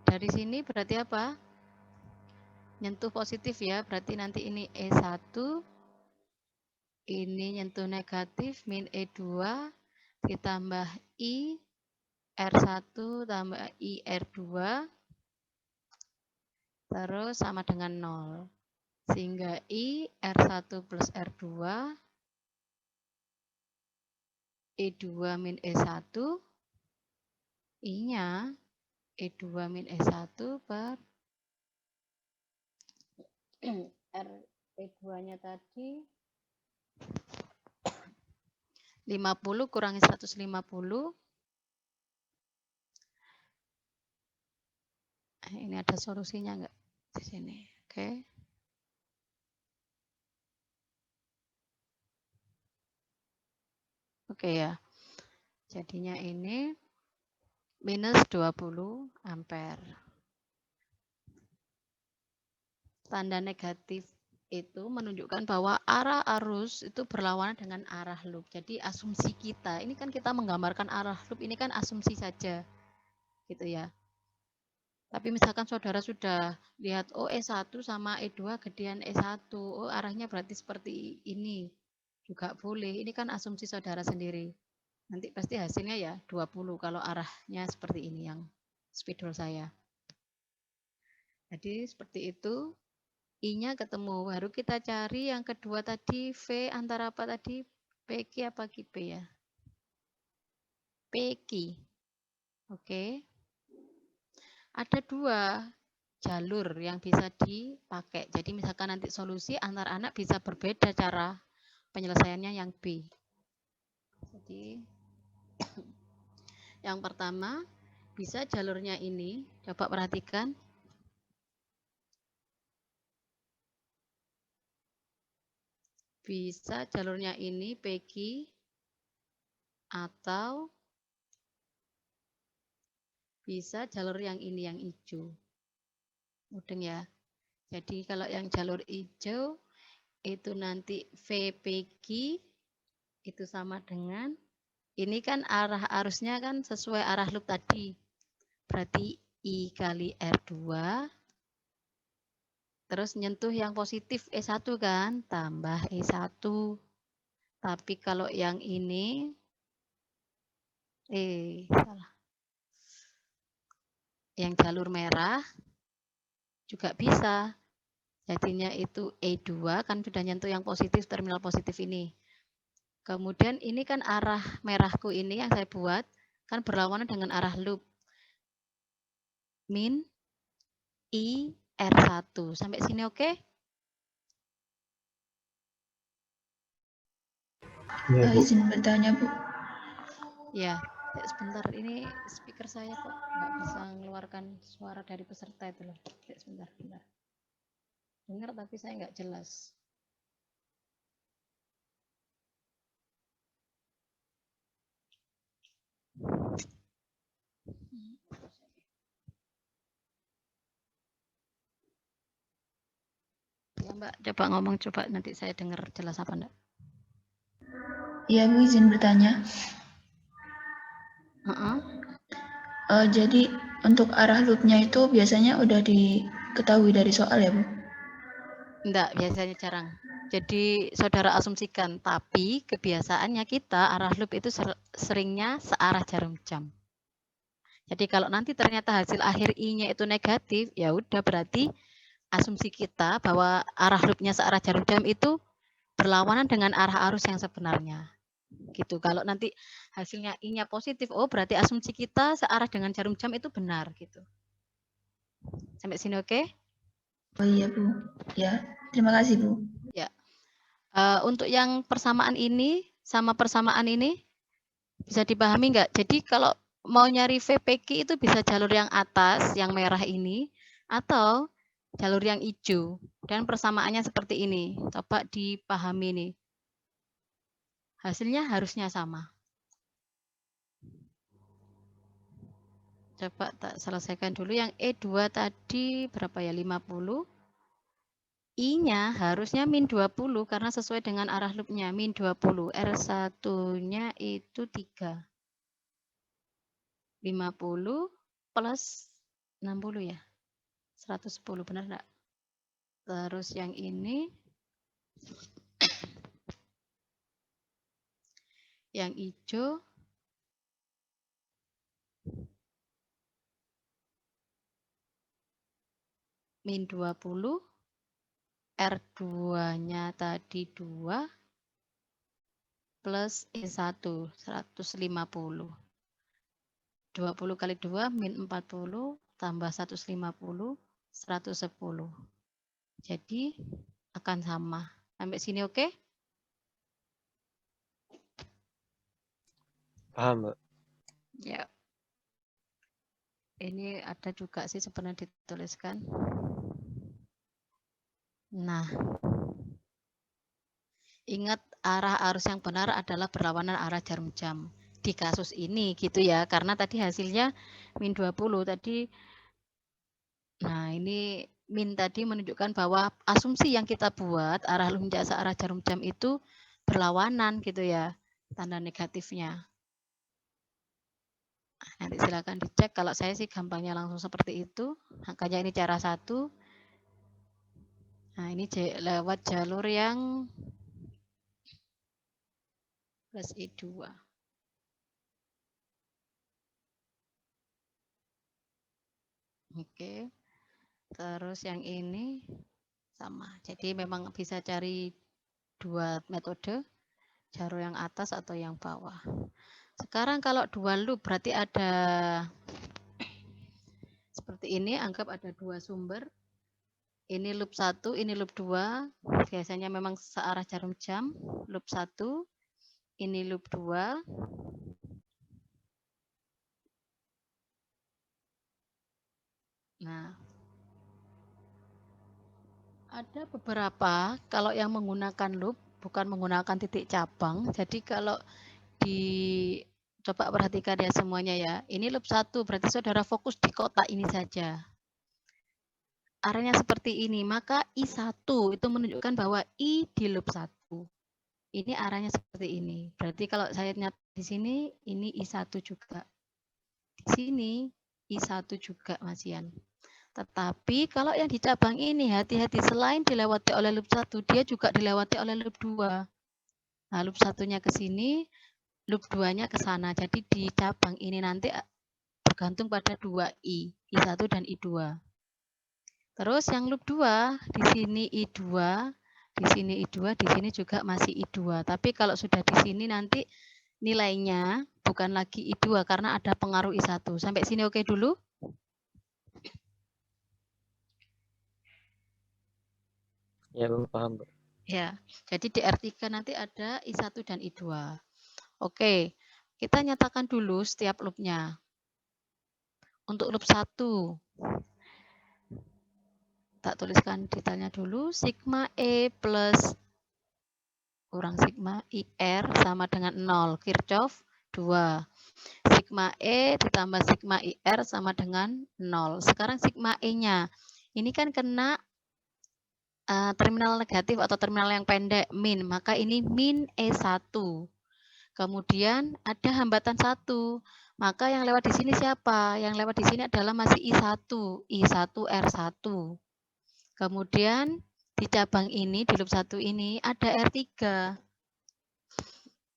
Dari sini berarti apa? Nyentuh positif ya, berarti nanti ini E1, ini nyentuh negatif, min E2, ditambah I, R1 tambah I, R2, terus sama dengan 0. Sehingga I, R1 plus R2, E2 min E1, I-nya E2 min E1 per R E2-nya tadi 50 kurangi 150. ini ada solusinya enggak di sini? Oke. Oke ya. Jadinya ini minus 20 ampere. Tanda negatif itu menunjukkan bahwa arah arus itu berlawanan dengan arah loop. Jadi asumsi kita, ini kan kita menggambarkan arah loop, ini kan asumsi saja. Gitu ya. Tapi misalkan saudara sudah lihat, oh E1 sama E2 gedean E1, oh arahnya berarti seperti ini. Juga boleh, ini kan asumsi saudara sendiri. Nanti pasti hasilnya ya 20 kalau arahnya seperti ini yang spidol saya. Jadi seperti itu. I-nya ketemu, baru kita cari yang kedua tadi, V antara apa tadi? PQ apa QP ya? PQ. Oke. Ada dua jalur yang bisa dipakai. Jadi misalkan nanti solusi antar anak bisa berbeda cara penyelesaiannya yang B. Jadi yang pertama bisa jalurnya ini, coba perhatikan. Bisa jalurnya ini PQ atau bisa jalur yang ini yang hijau. Mudeng ya. Jadi kalau yang jalur hijau itu nanti VPQ itu sama dengan ini kan arah arusnya kan sesuai arah loop tadi. Berarti I kali R2 terus nyentuh yang positif E1 kan, tambah E1. Tapi kalau yang ini salah. Yang jalur merah juga bisa. Jadinya itu E2 kan sudah nyentuh yang positif, terminal positif ini. Kemudian ini kan arah merahku ini yang saya buat kan berlawanan dengan arah loop. Min I R1. Sampai sini oke? Iya, Bu. Izin bertanya, Bu. Ya, sebentar. Ini speaker saya kok nggak bisa mengeluarkan suara dari peserta itu loh. Sebentar. Dengar tapi saya nggak jelas. Ya Mbak, coba ngomong, coba nanti saya dengar jelas apa enggak. Iya, Bu, izin bertanya. Jadi untuk arah loopnya itu biasanya udah diketahui dari soal ya, Bu? Enggak, biasanya jarang. Jadi saudara asumsikan, tapi kebiasaannya kita arah loop itu seringnya searah jarum jam. Jadi kalau nanti ternyata hasil akhir I-nya itu negatif, ya udah berarti asumsi kita bahwa arah loopnya searah jarum jam itu berlawanan dengan arah arus yang sebenarnya. Gitu. Kalau nanti hasilnya I-nya positif, oh berarti asumsi kita searah dengan jarum jam itu benar gitu. Sampai sini oke? Oh iya, Bu. Ya, terima kasih, Bu. Ya. Untuk yang persamaan ini sama persamaan ini bisa dipahami nggak? Jadi kalau mau nyari VPQ itu bisa jalur yang atas, yang merah ini, atau jalur yang hijau. Dan persamaannya seperti ini. Coba dipahami nih. Hasilnya harusnya sama. Coba tak selesaikan dulu. Yang E2 tadi berapa ya? 50. I-nya harusnya min 20 karena sesuai dengan arah loopnya. Min 20. R1-nya itu 3. 50 plus 60 ya. 110 benar enggak? Terus yang ini yang hijau min 20, R2-nya tadi 2 plus E1 150. 20 kali 2 min 40 tambah 150 110. Jadi akan sama. Sampai sini oke? Paham, Mbak. Ya. Ini ada juga sih sebenarnya dituliskan. Nah, ingat arah arus yang benar adalah berlawanan arah jarum jam. Di kasus ini gitu ya, karena tadi hasilnya min 20 tadi. Nah, ini min tadi menunjukkan bahwa asumsi yang kita buat arah lunjak searah jarum jam itu berlawanan gitu ya, tanda negatifnya. Nanti silakan dicek, kalau saya sih gampangnya langsung seperti itu. Makanya ini cara satu. Nah, ini lewat jalur yang plus I2. Oke. Terus yang ini sama. Jadi memang bisa cari dua metode, jalur yang atas atau yang bawah. Sekarang kalau dua loop berarti ada seperti ini, anggap ada dua sumber. Ini loop 1, ini loop 2. Biasanya memang searah jarum jam. Loop 1, ini loop 2. Nah, ada beberapa kalau yang menggunakan loop, bukan menggunakan titik cabang. Jadi kalau coba perhatikan ya semuanya ya. Ini loop 1, berarti saudara fokus di kotak ini saja. Arahnya seperti ini, maka I1 itu menunjukkan bahwa I di loop 1. Ini arahnya seperti ini. Berarti kalau saya nyata di sini, ini I1 juga. Di sini I1 juga, Mas Ian. Tetapi kalau yang di cabang ini, hati-hati, selain dilewati oleh loop 1, dia juga dilewati oleh loop 2. Nah, loop 1-nya ke sini, loop 2-nya ke sana. Jadi di cabang ini nanti bergantung pada 2I, I1 dan I2. Terus yang loop 2, di sini I2, di sini I2, di sini juga masih I2. Tapi kalau sudah di sini nanti nilainya bukan lagi I2 karena ada pengaruh I1. Sampai sini oke dulu? Ya, Bu, paham, Bu. Ya, jadi di R3 nanti ada I1 dan I2. Oke, kita nyatakan dulu setiap loopnya. Untuk loop 1, tak tuliskan detailnya dulu, sigma E plus kurang sigma IR sama dengan 0, Kirchhoff 2. Sigma E ditambah sigma IR sama dengan 0. Sekarang sigma E-nya, ini kan kena terminal negatif atau terminal yang pendek, min, maka ini min E1. Kemudian ada hambatan 1, maka yang lewat di sini siapa? Yang lewat di sini adalah masih I1, I1R1. Kemudian di cabang ini, di loop 1 ini ada R3.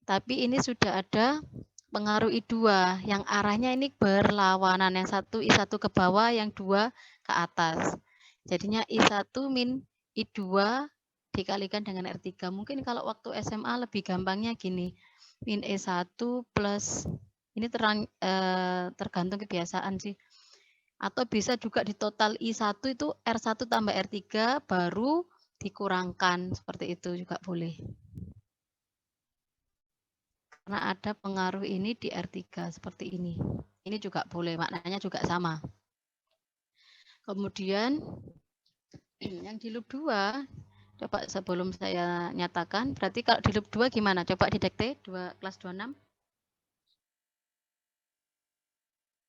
Tapi ini sudah ada pengaruh I2 yang arahnya ini berlawanan. Yang satu I1 ke bawah, yang 2 ke atas. Jadinya I1 min I2 dikalikan dengan R3. Mungkin kalau waktu SMA lebih gampangnya gini. Min E1 plus, ini tergantung kebiasaan sih. Atau bisa juga di total I1 itu R1 tambah R3 baru dikurangkan. Seperti itu juga boleh. Karena ada pengaruh ini di R3 seperti ini. Ini juga boleh, maknanya juga sama. Kemudian yang di loop 2, coba sebelum saya nyatakan, berarti kalau di loop 2 gimana? Coba didekte, kelas 26.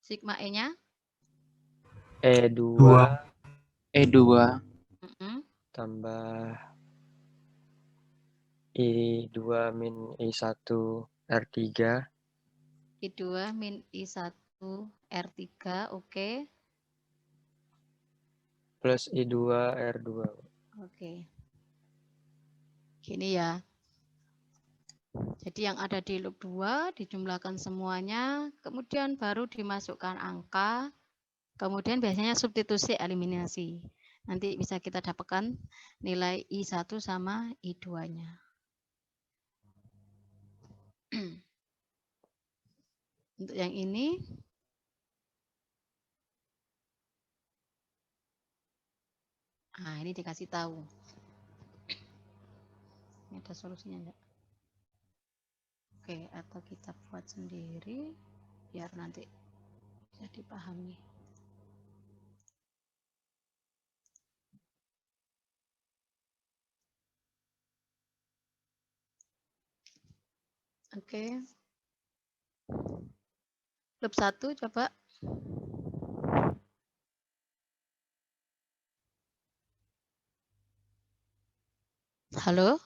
Sigma E-nya? E2 tambah I2 min I1 R3 I2 min I1 R3, oke. plus I2 R2. Oke. Gini ya. Jadi yang ada di loop 2 dijumlahkan semuanya, kemudian baru dimasukkan angka, kemudian biasanya substitusi eliminasi. Nanti bisa kita dapatkan nilai I1 sama I2-nya. Untuk yang ini, nah ini dikasih tahu. Ini ada solusinya enggak? Oke, atau kita buat sendiri biar nanti bisa dipahami. Oke. Loop 1 coba. Halo?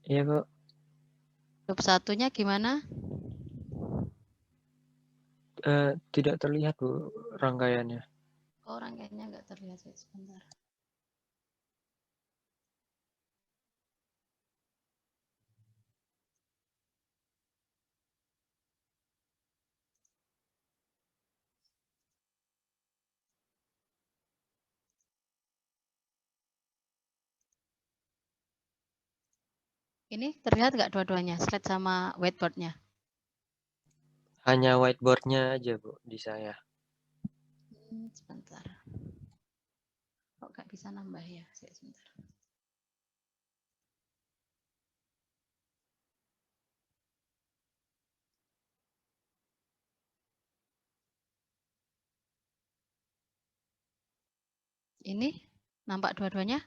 Iya, Bu. Loop 1-nya gimana? Tidak terlihat, Bu, rangkaiannya. Oh, rangkaiannya nggak terlihat. Sebentar. Ini terlihat nggak dua-duanya, slide sama whiteboard-nya? Hanya whiteboard-nya aja, Bu, di saya. Sebentar. Kok nggak bisa nambah ya? Sebentar. Ini nampak dua-duanya?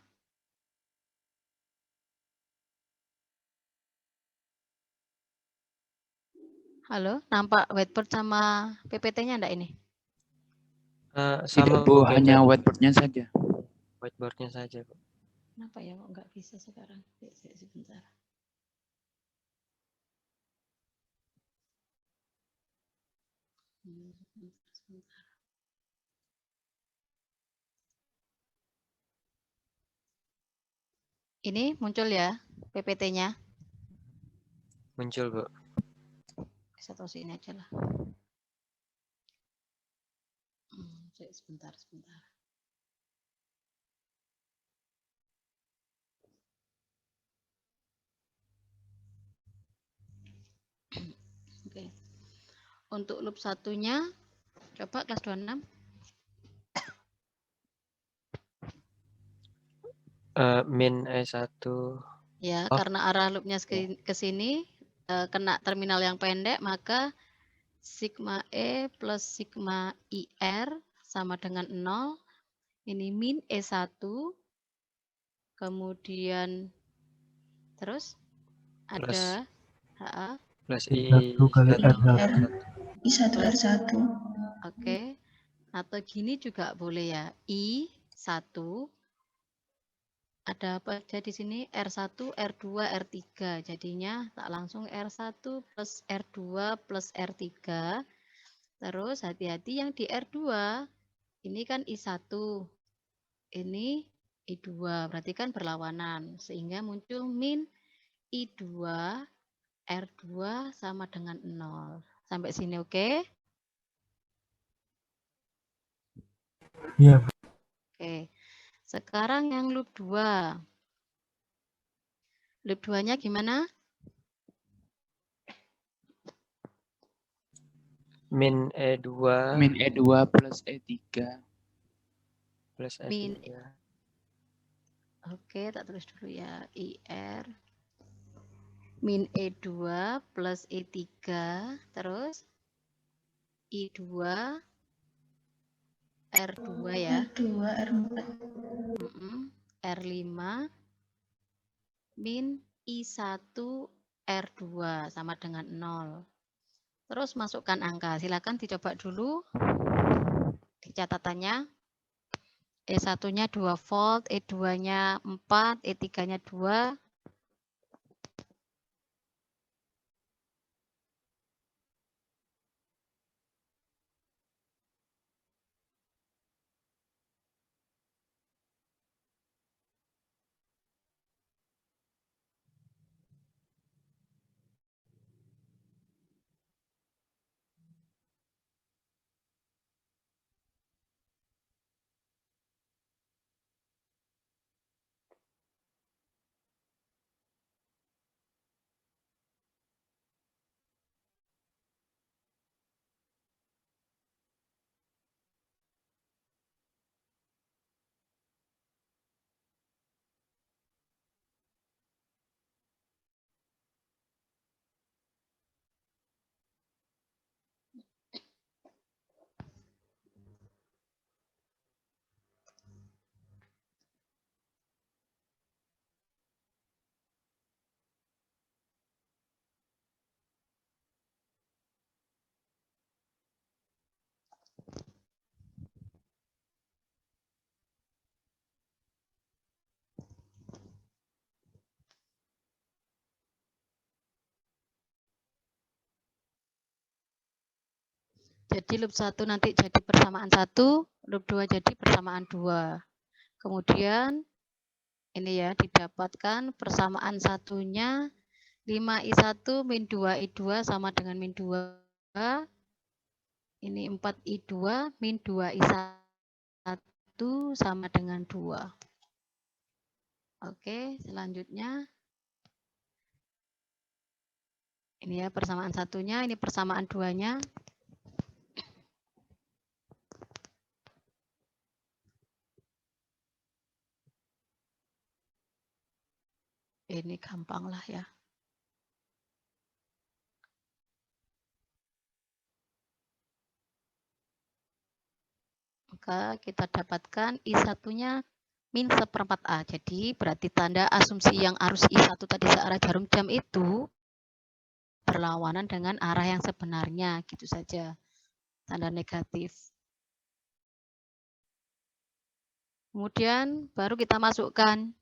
Halo, nampak whiteboard sama PPT-nya enggak ini? Sama, Tidak, Bu, kayak hanya tadi. whiteboard-nya saja. Whiteboard-nya saja, Bu. Kenapa ya kok nggak bisa sekarang? Sebentar. Sebentar. Ini muncul ya PPT-nya? Muncul, Bu. Saya tahu sini aja lah. Sebentar. Oke. Untuk loop satunya, coba kelas 26. Min E1. Ya, Oh. karena arah loopnya ke sini, kena terminal yang pendek, maka sigma E plus sigma IR sama dengan 0. Ini min E1. Kemudian, terus ada Plus I1 kali I1. I1 R1. Oke. Atau gini juga boleh ya. I1 ada apa aja di sini? R1, R2, R3. Jadinya tak langsung R1 plus R2 plus R3. Terus hati-hati yang di R2. Ini kan I1. Ini I2. Berarti kan berlawanan. Sehingga muncul min I2 R2 sama dengan 0. Sampai sini oke? Iya. Oke. Sekarang yang loop 2. Loop 2-nya gimana? Min E2. Min E2 plus E3. Plus E3. Min. Oke, tak tulis dulu ya. IR. Min E2 plus E3. Terus I2. R2 ya. R2, R4. R5 min I1 R2 sama dengan 0. Terus masukkan angka. Silakan dicoba dulu di catatannya. E1-nya 2 volt, E2-nya 4, E3-nya 2. Jadi loop 1 nanti jadi persamaan 1, loop 2 jadi persamaan 2. Kemudian ini ya didapatkan persamaan satunya 5I1 min 2I2 sama dengan min 2. Ini 4I2 min 2I1 sama dengan 2. Oke, selanjutnya ini ya persamaan satunya, ini persamaan 2-nya. Ini gampang lah ya. Maka kita dapatkan I1-nya min 1/4 A. Jadi berarti tanda asumsi yang arus I1 tadi searah jarum jam itu berlawanan dengan arah yang sebenarnya, gitu saja. Tanda negatif. Kemudian baru kita masukkan,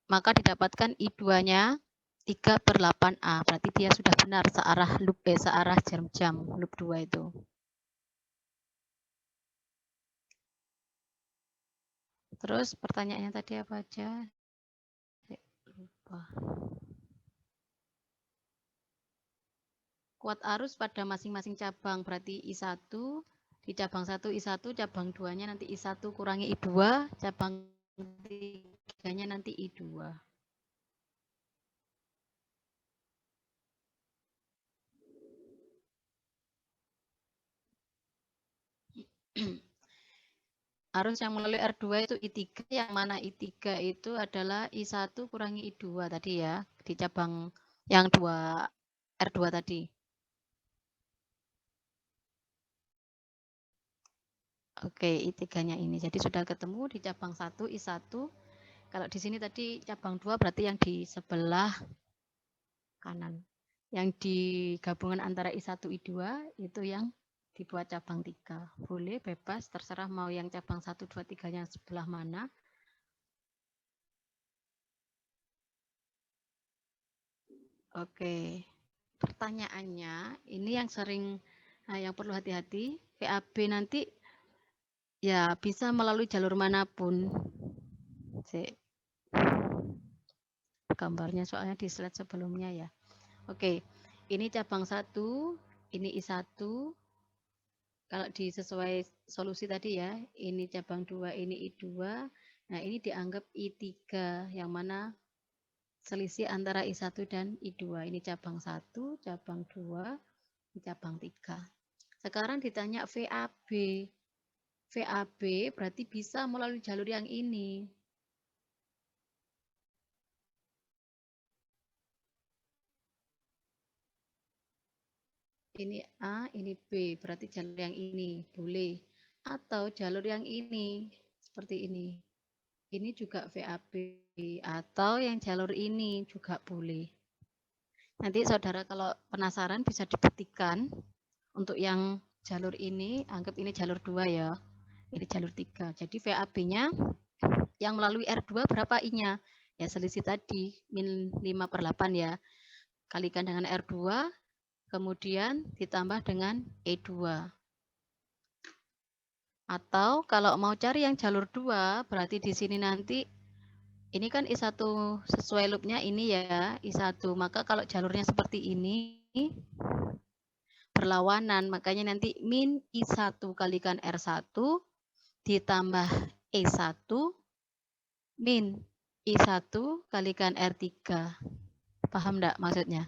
maka didapatkan I2-nya 3/8A. Berarti dia sudah benar searah loop searah jarum jam loop 2 itu. Terus pertanyaannya tadi apa aja? Lupa. Kuat arus pada masing-masing cabang berarti I1 di cabang 1 I1, cabang 2-nya nanti I1 kurangi I2, cabang 3-nya nanti I2. Arus yang melalui R2 itu I3, yang mana I3 itu adalah I1 kurangi I2 tadi ya, di cabang yang 2 R2 tadi. Oke, I3-nya ini. Jadi sudah ketemu di cabang 1 I1. Kalau di sini tadi cabang 2 berarti yang di sebelah kanan. Yang di gabungan antara I1 I2 itu yang dibuat cabang 3. Boleh bebas, terserah mau yang cabang 1, 2, 3-nya sebelah mana. Oke, pertanyaannya ini yang sering, yang perlu hati-hati, VAB nanti ya bisa melalui jalur manapun. Gambarnya soalnya di slide sebelumnya ya. Oke, ini cabang 1, ini I1. Kalau sesuai solusi tadi ya, ini cabang 2, ini I2. Nah, ini dianggap I3, yang mana selisih antara I1 dan I2. Ini cabang 1, cabang 2, ini cabang 3. Sekarang ditanya VAB. VAB berarti bisa melalui jalur yang ini. Ini A, ini B, berarti jalur yang ini boleh. Atau jalur yang ini, seperti ini. Ini juga VAB, atau yang jalur ini juga boleh. Nanti saudara kalau penasaran bisa dibuktikan. Untuk yang jalur ini, anggap ini jalur 2 ya. Ini jalur 3. Jadi VAB-nya yang melalui R2 berapa I-nya? Ya selisih tadi, min 5/8 ya. Kalikan dengan R2, kemudian ditambah dengan E2. Atau kalau mau cari yang jalur 2, berarti di sini nanti, ini kan I1 sesuai loopnya ini ya, I1. Maka kalau jalurnya seperti ini, berlawanan. Makanya nanti min I1 kalikan R1, ditambah E1, min I1 kalikan R3. Paham enggak maksudnya?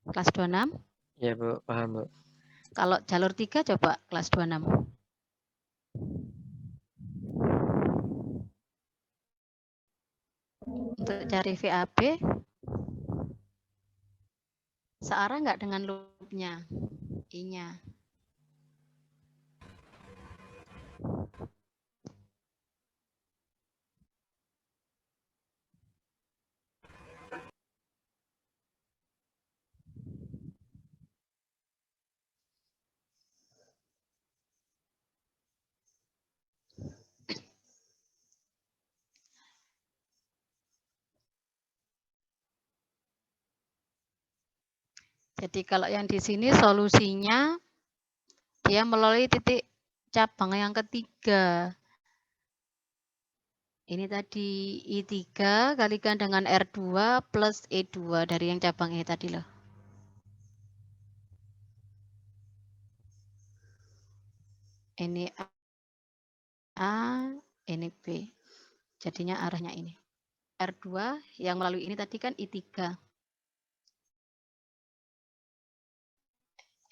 Kelas 26? Ya, Bu. Paham, Bu. Kalau jalur 3 coba kelas 26. Untuk cari VAB, searah enggak dengan loopnya? I-nya. Jadi kalau yang di sini solusinya dia melalui titik cabang yang ketiga. Ini tadi I3 kalikan dengan R2 plus E2 dari yang cabang ini tadi loh. Ini A, ini B. Jadinya arahnya ini. R2 yang melalui ini tadi kan I3.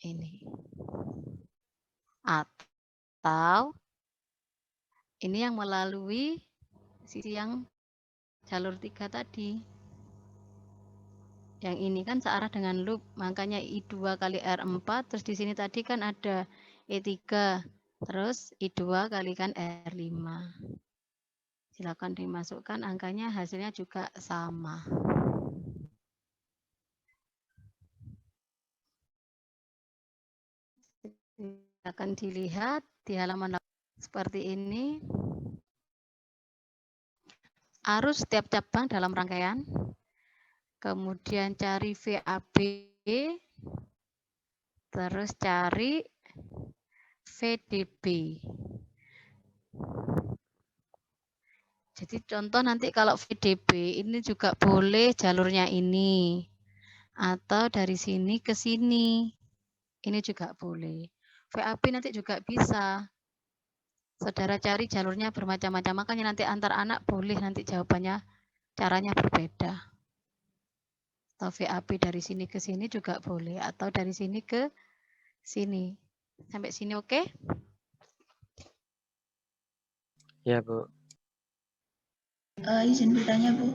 Ini. Atau ini yang melalui sisi yang jalur 3 tadi. Yang ini kan searah dengan loop, makanya I2 kali R4, terus di sini tadi kan ada E3, terus I2 kalikan R5. Silakan dimasukkan angkanya, hasilnya juga sama. Silakan dilihat di halaman seperti ini. Arus setiap cabang dalam rangkaian. Kemudian cari VAB, terus cari VDB. Jadi contoh nanti kalau VDB ini juga boleh jalurnya ini. Atau dari sini ke sini. Ini juga boleh. VAB nanti juga bisa. Saudara cari jalurnya bermacam-macam. Makanya nanti antar anak boleh nanti jawabannya caranya berbeda. Atau VAB dari sini ke sini juga boleh. Atau dari sini ke sini. Sampai sini oke? Ya, Bu. Izin bertanya, Bu.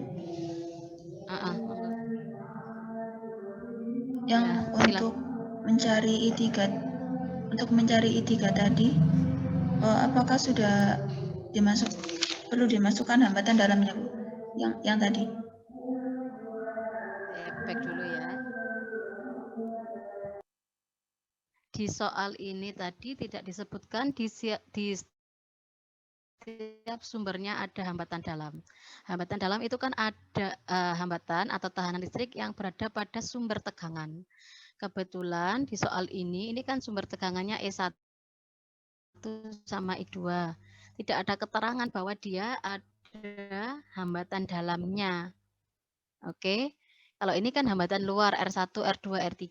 Yang Ya, untuk mencari I3 tadi, apakah sudah perlu dimasukkan hambatan dalamnya, Bu? Yang tadi. Saya back dulu ya. Di soal ini tadi tidak disebutkan di setiap sumbernya ada hambatan dalam. Hambatan dalam itu kan ada hambatan atau tahanan listrik yang berada pada sumber tegangan. Kebetulan di soal ini kan sumber tegangannya E1 sama I2. Tidak ada keterangan bahwa dia ada hambatan dalamnya. Oke. Kalau ini kan hambatan luar R1, R2, R3.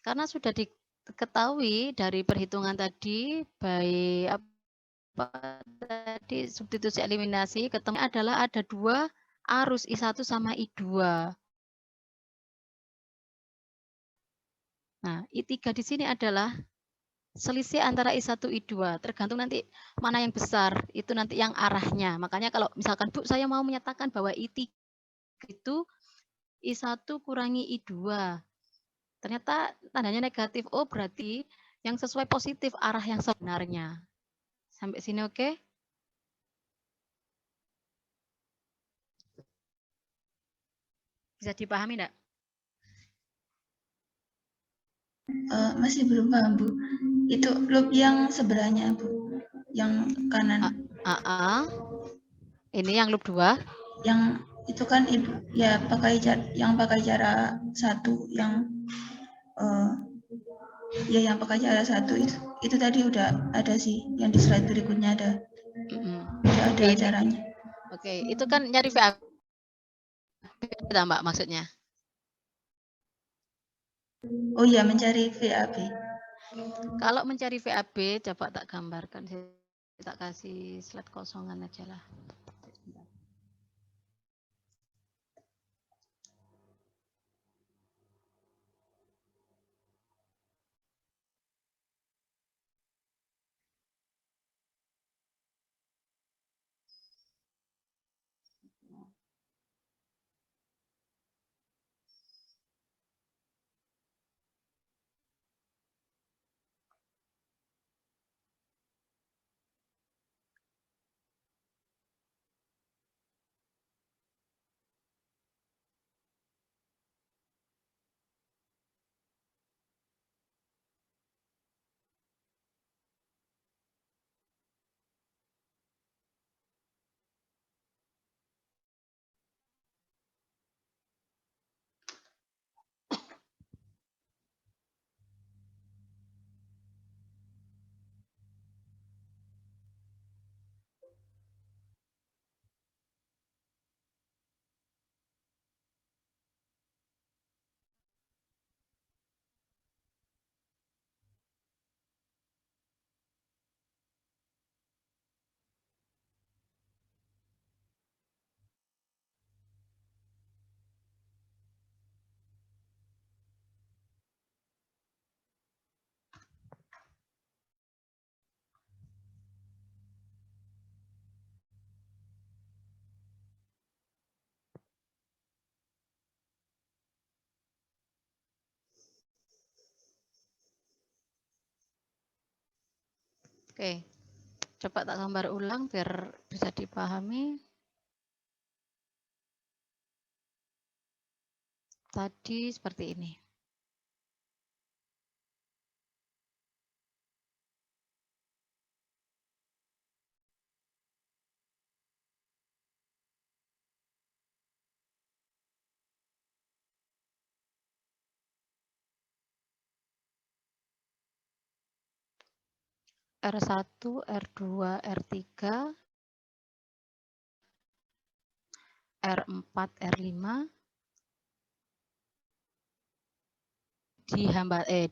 Karena sudah diketahui dari perhitungan tadi, baik tadi substitusi eliminasi, ketemu adalah ada dua arus I1 sama I2. Nah, I3 di sini adalah selisih antara I1 I2, tergantung nanti mana yang besar, itu nanti yang arahnya. Makanya kalau misalkan Bu saya mau menyatakan bahwa I3 itu I1 kurangi I2. Ternyata tandanya negatif. Oh, berarti yang sesuai positif arah yang sebenarnya. Sampai sini oke? Bisa dipahami enggak? Masih belum paham, Bu. Itu loop yang sebelahnya, Bu. Yang kanan. Ini yang loop 2. Yang itu kan Ibu ya pakai cara satu yang yang pakai cara satu itu tadi udah ada sih, yang di slide berikutnya ada. Udah ada caranya. Oke, itu kan nyari VAB Mbak maksudnya. Oh iya, mencari VAB. Kalau mencari VAB, coba tak gambarkan. Tak kasih slide kosongan aja lah. Oke, coba tak gambar ulang biar bisa dipahami. Tadi seperti ini. R1, R2, R3, R4, R5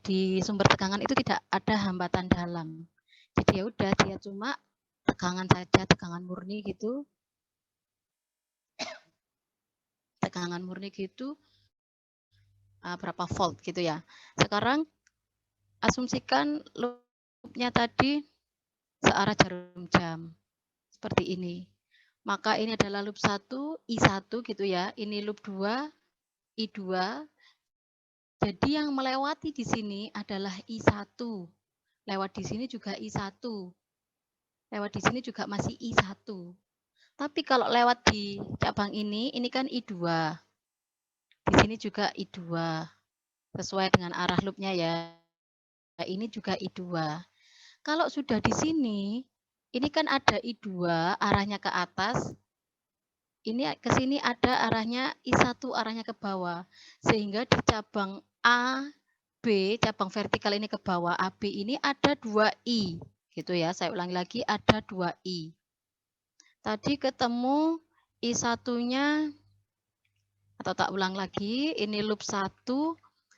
di sumber tegangan itu tidak ada hambatan dalam. Jadi ya udah dia cuma tegangan saja, tegangan murni gitu. Tegangan murni gitu berapa volt gitu ya. Sekarang asumsikan loopnya tadi searah jarum jam. Seperti ini. Maka ini adalah loop 1, I1 gitu ya. Ini loop 2, I2. Jadi yang melewati di sini adalah I1. Lewat di sini juga I1. Lewat di sini juga masih I1. Tapi kalau lewat di cabang ini kan I2. Di sini juga I2. Sesuai dengan arah loopnya ya. Ini juga I2. Kalau sudah di sini, ini kan ada I2 arahnya ke atas. Ini ke sini ada arahnya I1 arahnya ke bawah. Sehingga di cabang A, B, cabang vertikal ini ke bawah, AB ini ada 2I. Gitu ya, saya ulangi lagi, ada 2I. Tadi ketemu I1-nya, atau tak ulang lagi, ini loop 1.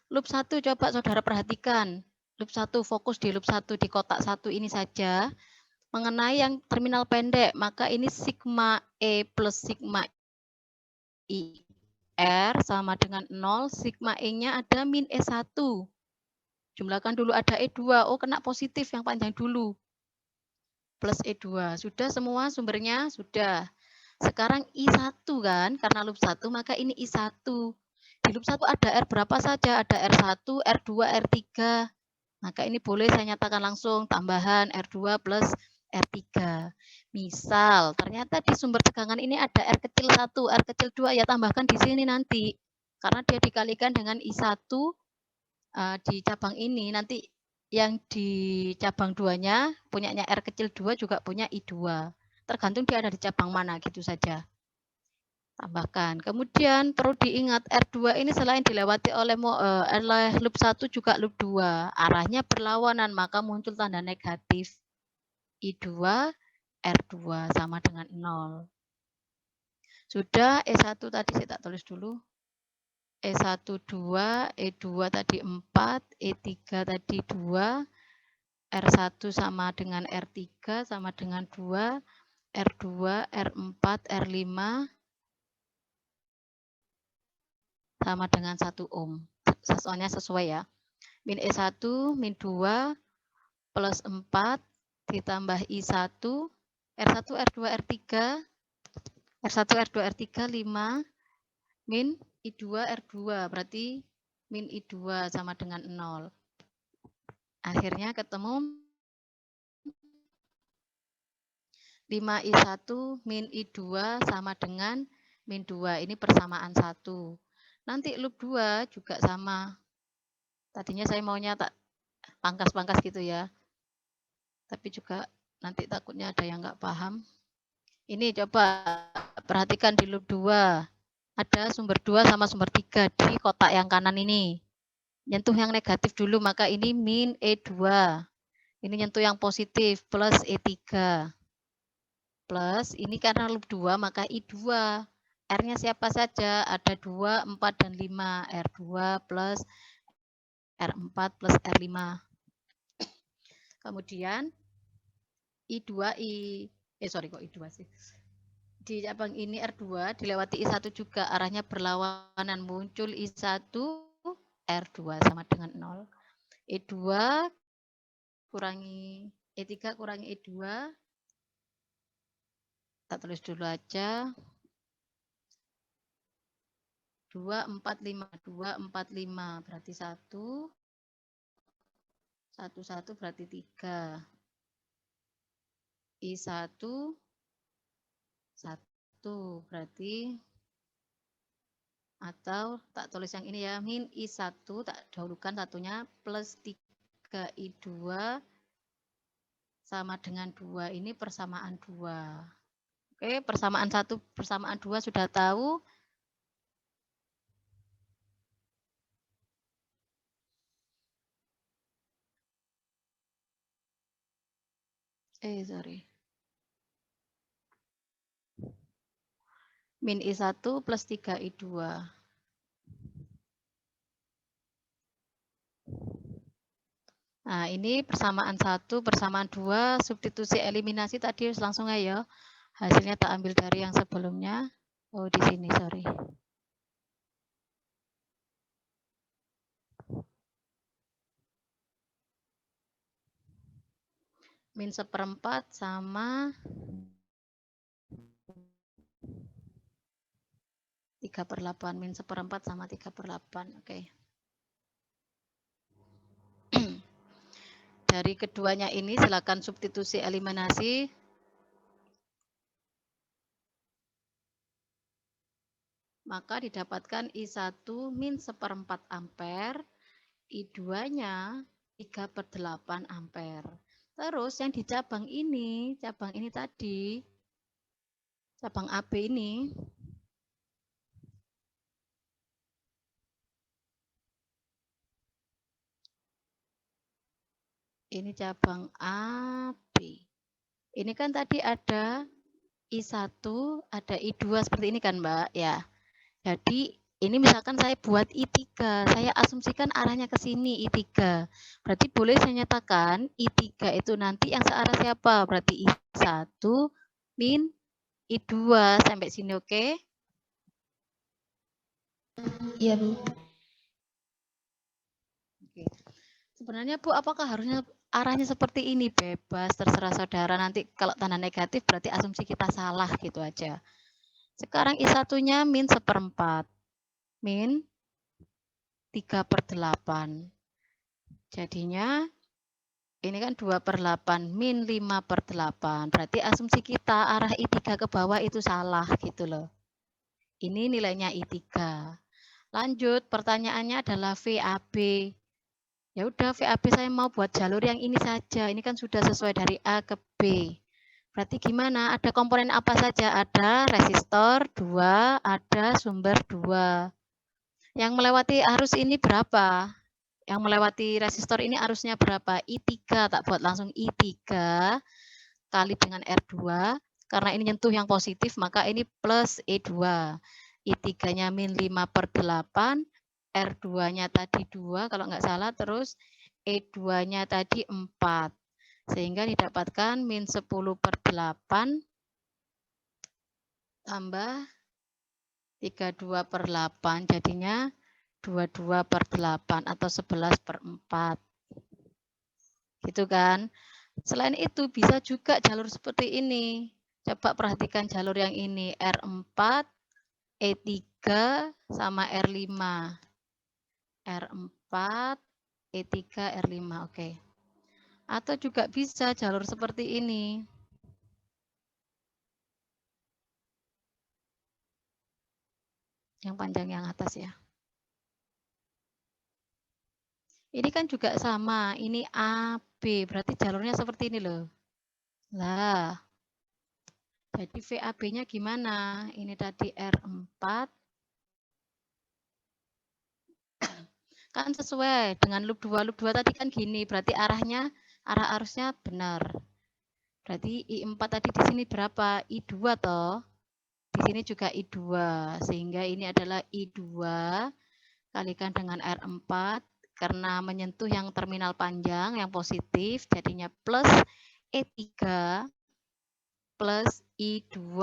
Loop 1 coba saudara perhatikan. Loop 1, fokus di loop 1, di kotak 1 ini saja. Mengenai yang terminal pendek, maka ini sigma E plus sigma IR sama dengan 0, sigma E-nya ada min E1. Jumlahkan dulu ada E2, oh kena positif yang panjang dulu. Plus E2, sudah semua sumbernya? Sudah. Sekarang I1 kan, karena loop 1, maka ini I1. Di loop 1 ada R berapa saja? Ada R1, R2, R3. Maka ini boleh saya nyatakan langsung tambahan R2 plus R3. Misal, ternyata di sumber tegangan ini ada R kecil 1, R kecil 2, ya tambahkan di sini nanti. Karena dia dikalikan dengan I1 di cabang ini, nanti yang di cabang 2-nya, punyanya R kecil 2 juga punya I2. Tergantung dia ada di cabang mana, gitu saja. Tambahkan. Kemudian perlu diingat R2 ini selain dilewati oleh loop 1 juga loop 2. Arahnya berlawanan, maka muncul tanda negatif. I2, R2 sama dengan 0. Sudah, E1 tadi saya tak tulis dulu. E1 2, E2 tadi 4, E3 tadi 2, R1 sama dengan R3 sama dengan 2, R2, R4, R5 sama dengan 1 ohm. Soalnya sesuai ya. Min E1, min 2, plus 4, ditambah I1, R1, R2, R3, R1, R2, R3, 5, min I2, R2, berarti min I2 sama dengan 0. Akhirnya ketemu 5I1 min I2 sama dengan min 2. Ini persamaan 1. Nanti loop 2 juga sama. Tadinya saya maunya tak pangkas-pangkas gitu ya. Tapi juga nanti takutnya ada yang nggak paham. Ini coba perhatikan di loop 2. Ada sumber 2 sama sumber 3 di kotak yang kanan ini. Nyentuh yang negatif dulu, maka ini min E2. Ini nyentuh yang positif, plus E3. Plus, ini karena loop 2, maka I2. R-nya siapa saja? Ada 2, 4, dan 5. R2 plus R4 plus R5. Kemudian, kok I2 sih? Di cabang ini R2, dilewati I1 juga, arahnya berlawanan, muncul I1, R2 sama dengan 0. E2 kurangi E3 kurangi E2. Kita tulis dulu aja. 2, 4, 5. 2, 4, 5 berarti 1. 1, 1 berarti 3. I1 1 berarti, atau tak tulis yang ini ya, min I1 tak dahulukan satunya plus 3I2 sama dengan 2. Ini persamaan 2. Oke, persamaan 1, persamaan 2 sudah tahu. Sorry. Min I1 plus 3I2. Nah, ini persamaan 1, persamaan 2, substitusi eliminasi tadi langsung aja. Hasilnya tak ambil dari yang sebelumnya. Oh, di sini, sorry. Min 1/4 sama 3/8. Min 1/4 sama 3/8. Oke. Dari keduanya ini silakan substitusi eliminasi. Maka didapatkan I1 min 1/4 ampere, I2-nya 3/8 ampere. Terus yang di cabang ini tadi, cabang AB ini, cabang AB. Ini kan tadi ada I1, ada I2 seperti ini kan Mbak, ya. Jadi ini misalkan saya buat I3, saya asumsikan arahnya ke sini I3. Berarti boleh saya nyatakan I3 itu nanti yang searah siapa? Berarti I1 min I2 sampai sini, oke? Iya, Bu. Oke. Sebenarnya Bu, apakah harusnya arahnya seperti ini? Bebas, terserah saudara. Nanti kalau tanda negatif berarti asumsi kita salah gitu aja. Sekarang I1-nya min 1/4. Min 3/8. Jadinya ini kan 2/8 min 5/8. Berarti asumsi kita arah I3 ke bawah itu salah gitu loh. Ini nilainya I3. Lanjut, pertanyaannya adalah VAB. Ya udah, VAB saya mau buat jalur yang ini saja. Ini kan sudah sesuai dari A ke B. Berarti gimana? Ada komponen apa saja? Ada resistor 2, ada sumber 2. Yang melewati arus ini berapa? Yang melewati resistor ini arusnya berapa? I3, tak buat langsung I3 kali dengan R2. Karena ini nyentuh yang positif, maka ini plus E2. I3-nya min 5/8, R2-nya tadi 2, kalau nggak salah, terus E2-nya tadi 4. Sehingga didapatkan min 10/8 tambah 32/8, jadinya 22/8 atau 11/4. Gitu kan. Selain itu bisa juga jalur seperti ini. Coba perhatikan jalur yang ini, R4, E3 sama R5. R4, E3, R5, oke. Atau juga bisa jalur seperti ini. Yang panjang yang atas ya. Ini kan juga sama, ini AB, berarti jalurnya seperti ini loh. Lah, jadi VAB-nya gimana? Ini tadi R4, kan sesuai dengan loop 2. Loop 2 tadi kan gini, berarti arah arusnya benar. Berarti I4 tadi di sini berapa? I2 toh. Di sini juga I2, sehingga ini adalah I2 kalikan dengan R4. Karena menyentuh yang terminal panjang, yang positif, jadinya plus E3 plus I2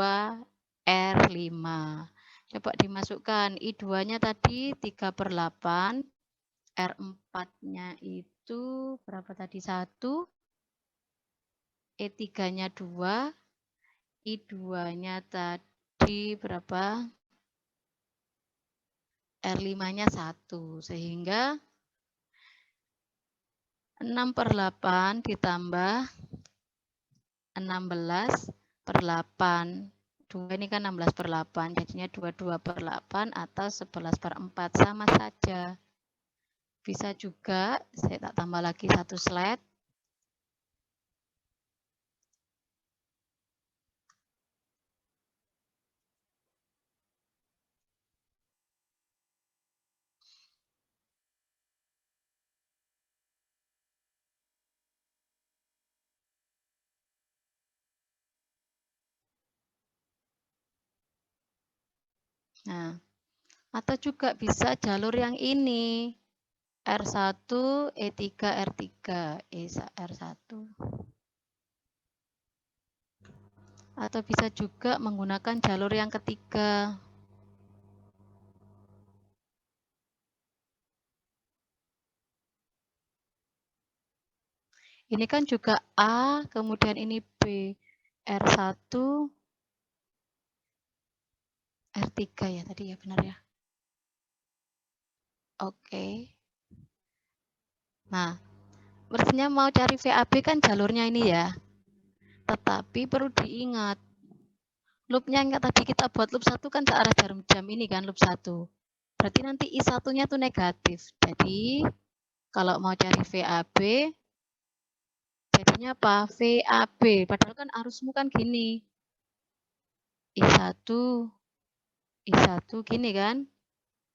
R5. Coba dimasukkan, I2-nya tadi 3/8, R4-nya itu berapa tadi? 1, E3-nya 2, I2-nya tadi berapa? R5-nya 1, sehingga 6/8 ditambah 16/8. 2 ini kan 16/8, jadinya 22/8 atau 11/4, sama saja. Bisa juga, saya tak tambah lagi satu slide. Nah, atau juga bisa jalur yang ini. R1, E3, R3, R1. Atau bisa juga menggunakan jalur yang ketiga. Ini kan juga A, kemudian ini B. R1, R3 ya tadi ya, benar ya. Oke. Nah, mestinya mau cari VAB kan jalurnya ini ya. Tetapi perlu diingat, loopnya yang tadi kita buat loop 1 kan searah jarum jam ini kan loop 1. Berarti nanti I1-nya tuh negatif. Jadi, kalau mau cari VAB, jadinya apa? VAB. Padahal kan arusmu kan gini. I1 gini kan.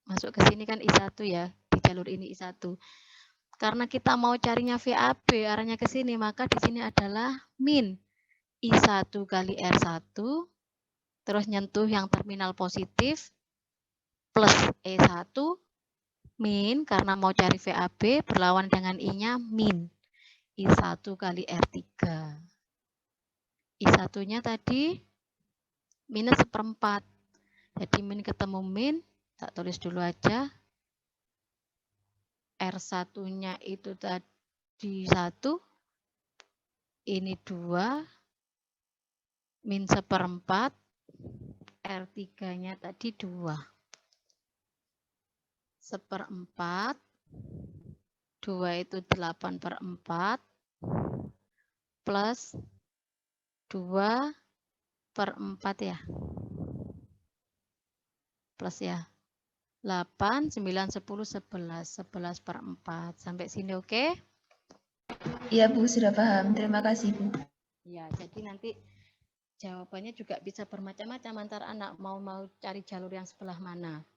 Masuk ke sini kan I1 ya. Di jalur ini I1. Karena kita mau carinya VAB, arahnya ke sini, maka di sini adalah min I1 kali R1, terus nyentuh yang terminal positif, plus E1, min, karena mau cari VAB, berlawan dengan I-nya, min I1 kali R3. I1-nya tadi minus 1/4. Jadi min ketemu min, tak tulis dulu aja. R1-nya itu tadi 1, ini 2, min 1/4, R3-nya tadi 2. 1/4, 2 itu 8/4, plus 2/4 ya. Plus ya. 8, 9, 10, 11. 11/4. Sampai sini oke? Iya Bu, sudah paham. Terima kasih Bu. Ya, jadi nanti jawabannya juga bisa bermacam-macam antar anak mau cari jalur yang sebelah mana.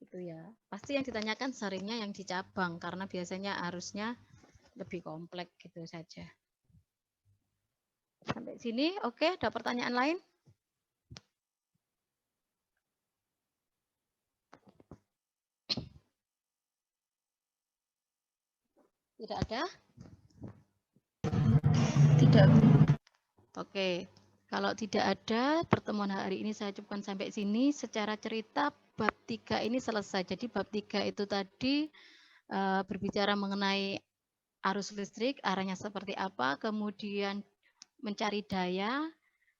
Itu ya. Pasti yang ditanyakan seringnya yang di cabang karena biasanya arusnya lebih kompleks gitu saja. Sampai sini oke, ada pertanyaan lain? Tidak ada? Tidak Bu. Oke. Kalau tidak ada, pertemuan hari ini saya cukupkan sampai sini. Secara cerita, bab 3 ini selesai. Jadi bab 3 itu tadi berbicara mengenai arus listrik, arahnya seperti apa, kemudian mencari daya,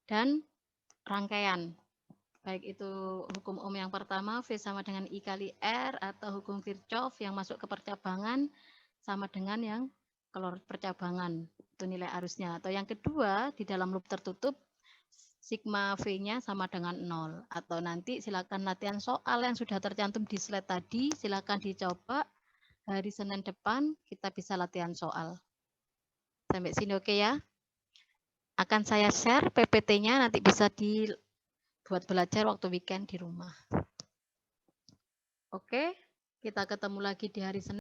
dan rangkaian. Baik itu hukum Ohm yang pertama, V sama dengan I kali R, atau hukum Kirchhoff yang masuk ke percabangan, sama dengan yang keluar percabangan. Itu nilai arusnya. Atau yang kedua, di dalam loop tertutup, sigma V-nya sama dengan 0. Atau nanti silakan latihan soal yang sudah tercantum di slide tadi, silakan dicoba. Hari Senin depan kita bisa latihan soal. Sampai sini oke ya? Akan saya share PPT-nya, nanti bisa dibuat belajar waktu weekend di rumah. Oke, kita ketemu lagi di hari Senin.